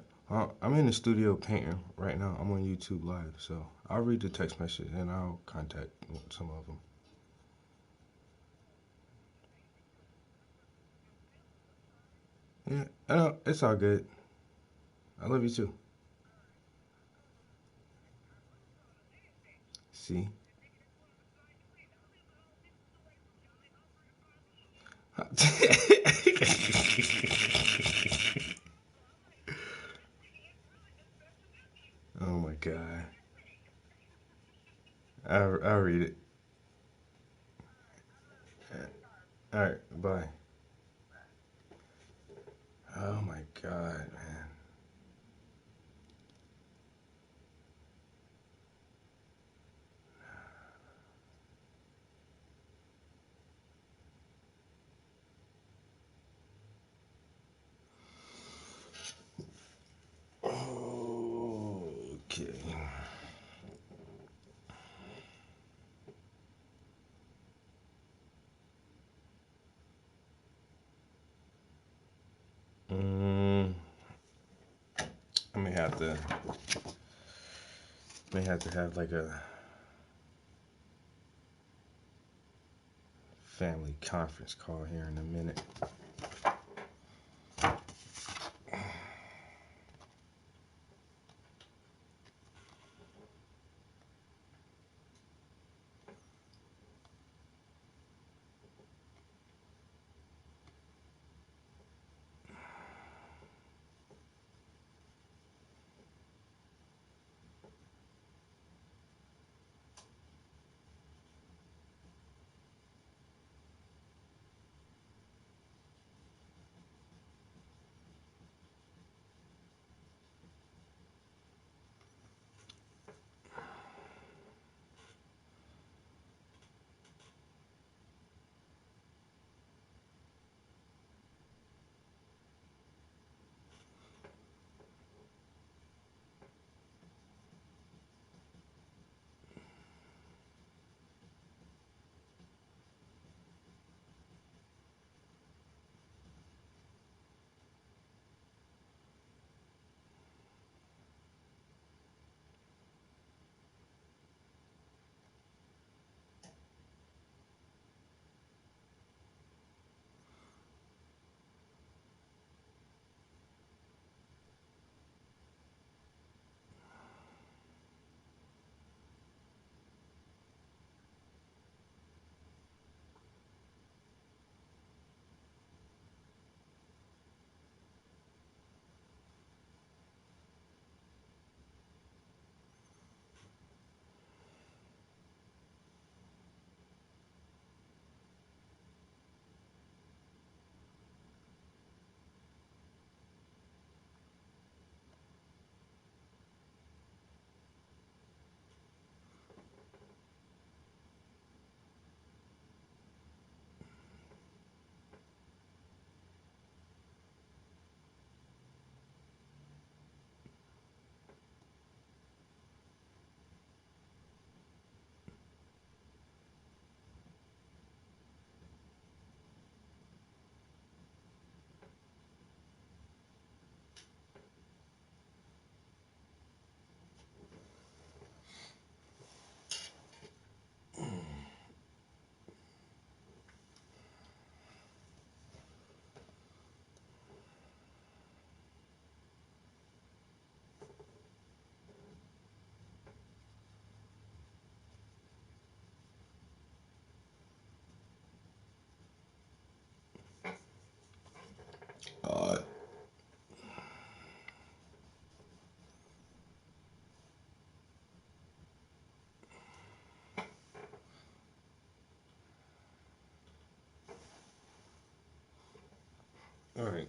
I'm in the studio painting right now. I'm on YouTube Live, so I'll read the text message and I'll contact some of them. Yeah, I know. It's all good. I love you too. See? Oh my God. I'll read it. All right, bye. Oh my God, man. Okay. I may have to have like a family conference call here in a minute. All right.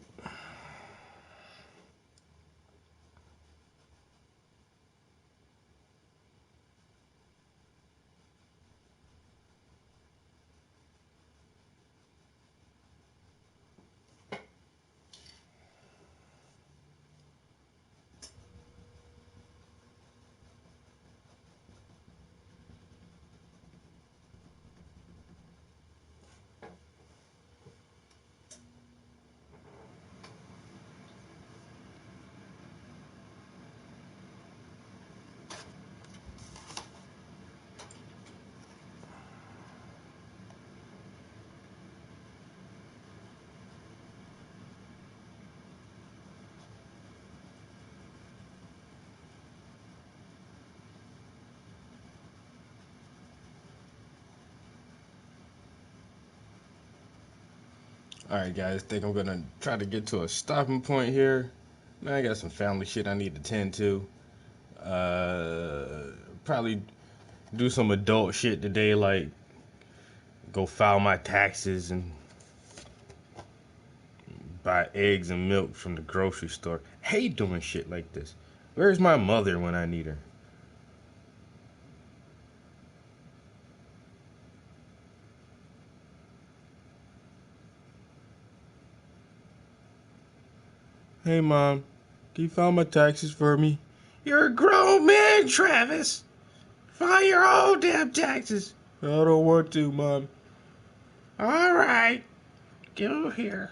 Alright, guys, think I'm gonna try to get to a stopping point here. Man, I got some family shit I need to tend to. Probably do some adult shit today, like go file my taxes and buy eggs and milk from the grocery store. Hate doing shit like this. Where's my mother when I need her? Hey, Mom, can you file my taxes for me? You're a grown man, Travis. File your own damn taxes. I don't want to, Mom. All right, go here.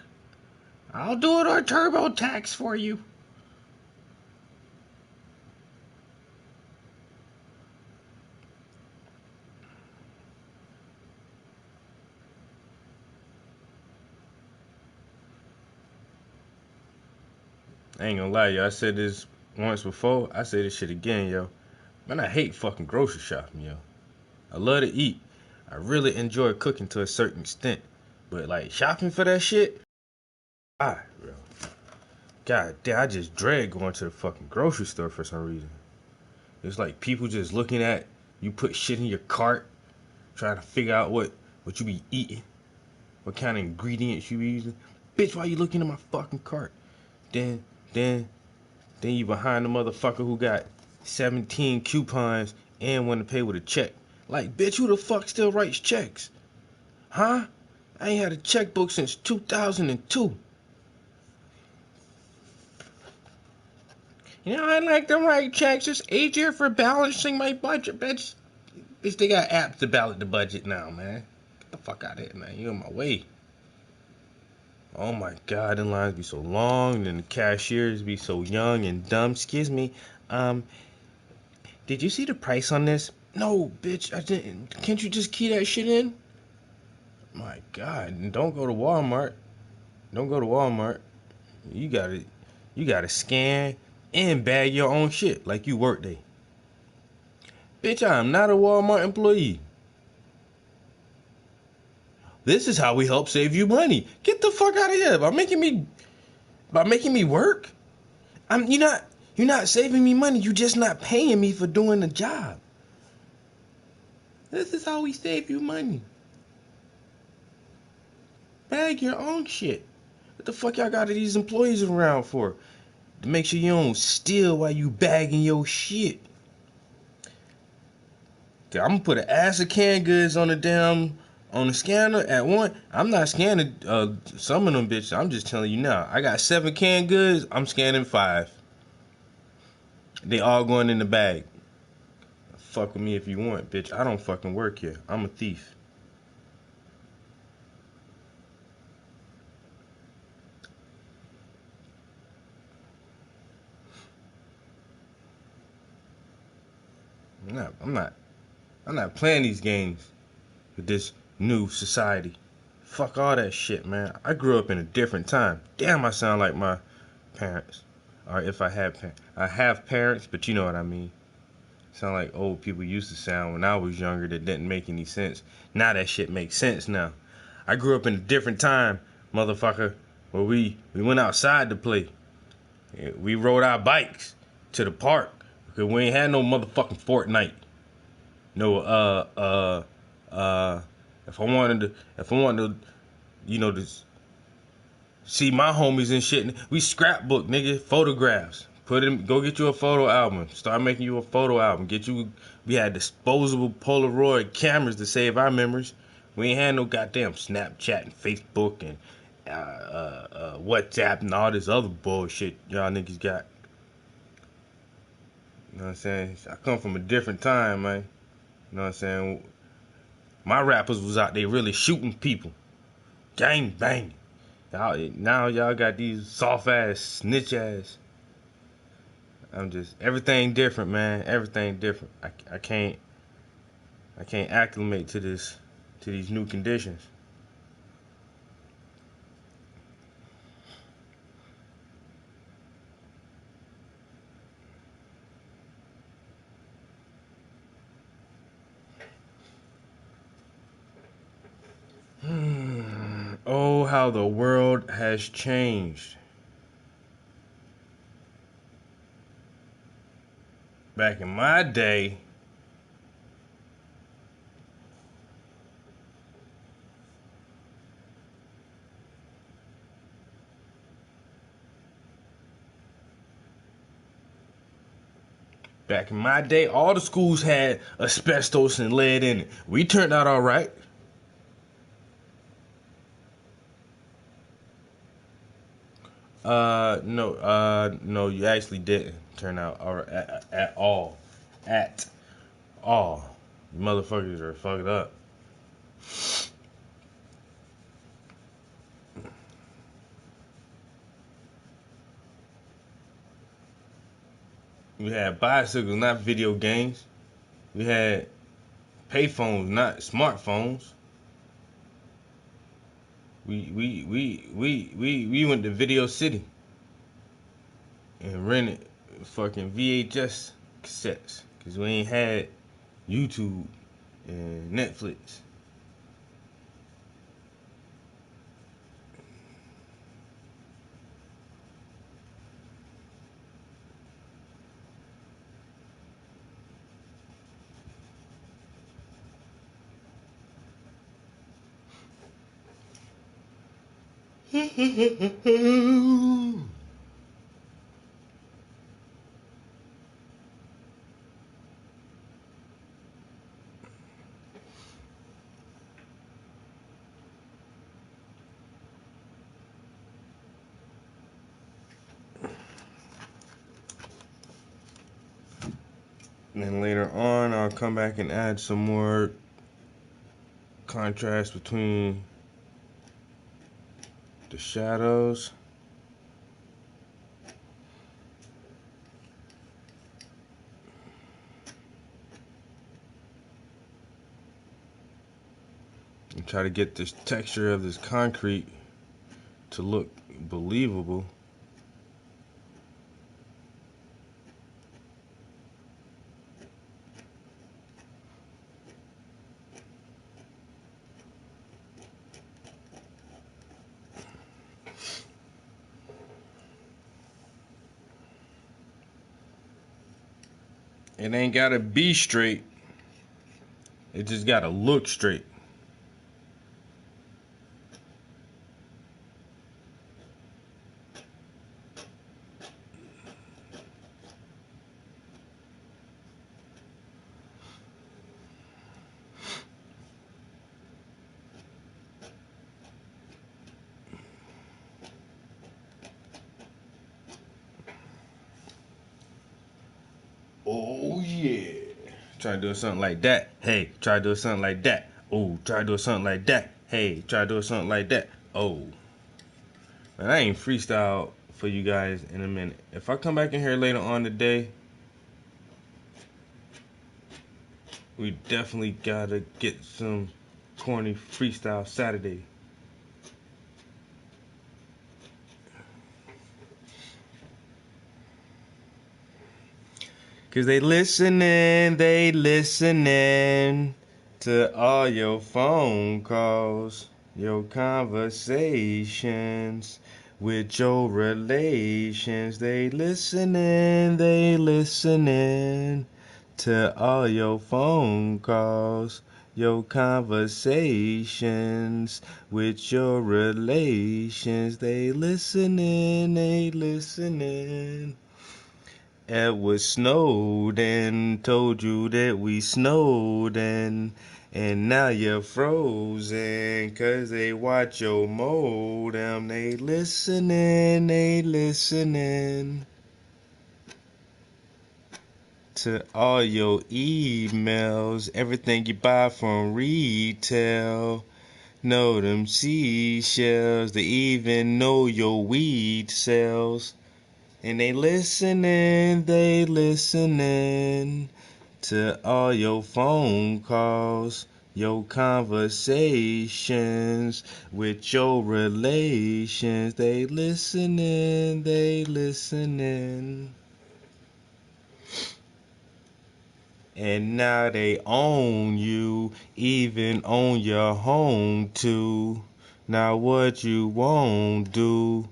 I'll do it on TurboTax for you. I ain't gonna lie, yo. I said this once before. I say this shit again, yo. Man, I hate fucking grocery shopping, yo. I love to eat. I really enjoy cooking to a certain extent. But, like, shopping for that shit? Bro. God damn, I just dread going to the fucking grocery store for some reason. It's like people just looking at you put shit in your cart, trying to figure out what you be eating, what kind of ingredients you be using. Bitch, why you looking at my fucking cart? Then you behind the motherfucker who got 17 coupons and want to pay with a check. Like, bitch, who the fuck still writes checks? Huh? I ain't had a checkbook since 2002. You know, I like to write checks. It's easier for balancing my budget, bitch. Bitch, they got apps to balance the budget now, man. Get the fuck out of here, man. You in my way. Oh my God, the lines be so long, and the cashiers be so young and dumb. Excuse me, did you see the price on this? No, bitch, I didn't. Can't you just key that shit in? My God, and don't go to Walmart. Don't go to Walmart. You gotta scan and bag your own shit like you work there. Bitch, I am not a Walmart employee. This is how we help save you money. Get the fuck out of here by making me work. You're not saving me money. You're just not paying me for doing the job. This is how we save you money. Bag your own shit. What the fuck y'all got these employees around for? To make sure you don't steal while you bagging your shit. I'm gonna put an ass of canned goods on the scanner at one. I'm not scanning some of them bitches. I'm just telling you now. I got 7 canned goods. I'm scanning 5. They all going in the bag. Fuck with me if you want, bitch. I don't fucking work here. I'm a thief. I'm not playing these games with this new society. Fuck all that shit, man. I grew up in a different time. Damn, I sound like my parents. Or if I had parents. I have parents, but you know what I mean. Sound like old people used to sound when I was younger that didn't make any sense. Now that shit makes sense now. I grew up in a different time, motherfucker, where we went outside to play. We rode our bikes to the park because we ain't had no motherfucking Fortnite. No, if I wanted to, you know, see my homies and shit. We scrapbook, nigga, photographs. Go get you a photo album. Start making you a photo album. We had disposable Polaroid cameras to save our memories. We ain't had no goddamn Snapchat and Facebook and WhatsApp and all this other bullshit y'all niggas got. You know what I'm saying? I come from a different time, man. You know what I'm saying? My rappers was out there really shooting people. Gang banging. Now y'all got these soft ass, snitch ass. Everything different, man. Everything different. I can't acclimate to these new conditions. Oh, how the world has changed. Back in my day, all the schools had asbestos and lead in it. We turned out all right. No, you actually didn't turn out all right at all. At all. You motherfuckers are fucked up. We had bicycles, not video games. We had payphones, not smartphones. We went to Video City and rented fucking VHS cassettes because we ain't had YouTube and Netflix. And then later on, I'll come back and add some more contrast between the shadows. And try to get this texture of this concrete to look believable. It ain't gotta be straight. It just gotta look straight. Oh yeah. Try to do something like that. Hey, try to do something like that. Oh, try to do something like that. Hey, try to do something like that. Oh. Man, I ain't freestyle for you guys in a minute. If I come back in here later on today, we definitely gotta get some corny freestyle Saturday. Cause they listening to all your phone calls, your conversations with your relations. They listening to all your phone calls, your conversations with your relations. They listening, they listening. Edward Snowden told you that we Snowden, and now you're frozen 'cause they watch your modem. They listening, they listening to all your emails, everything you buy from retail. Know them seashells, they even know your weed sales. And they listening to all your phone calls, your conversations with your relations. They listening. And now they own you, even own your home too. Now what you won't do,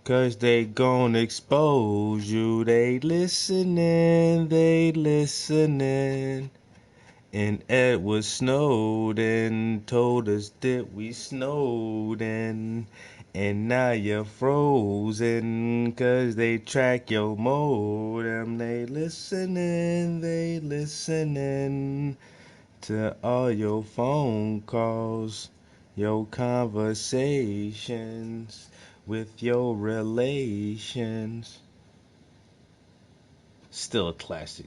'cause they gon' expose you. They listening. And Edward Snowden told us that we Snowden. And now you're frozen 'cause they track your modem. They listening to all your phone calls, your conversations with your relations. Still a classic.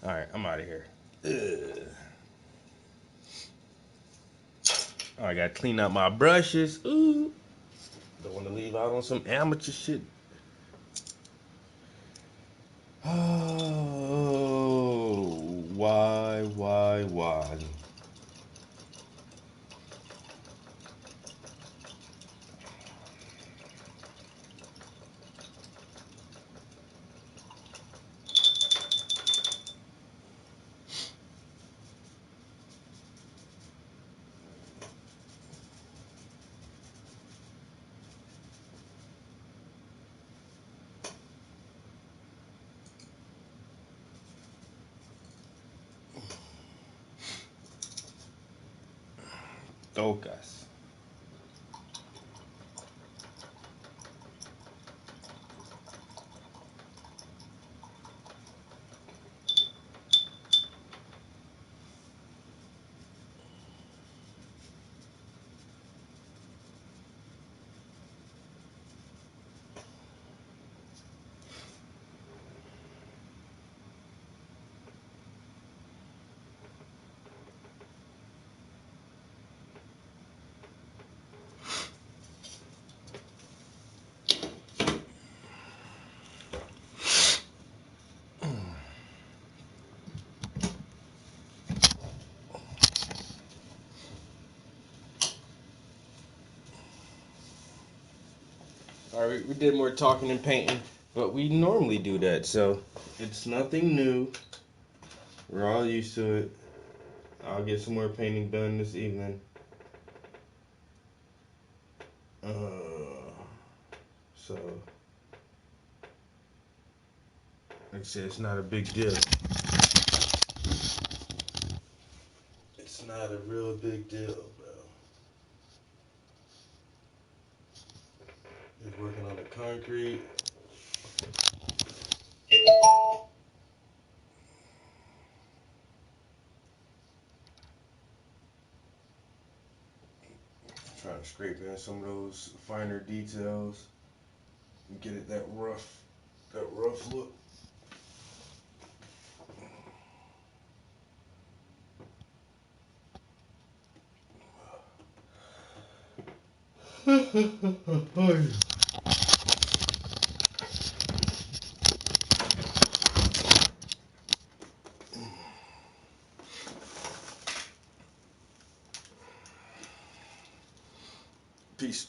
Alright, I'm out of here. Oh, I gotta clean up my brushes. Ooh. Don't want to leave out on some amateur shit. Oh, why? Tocas. Alright, we did more talking and painting, but we normally do that, so it's nothing new. We're all used to it. I'll get some more painting done this evening. So, like I said, it's not a big deal. It's not a real big deal, bro. Just working on the concrete. Trying to scrape in some of those finer details and get it that rough look. Peace.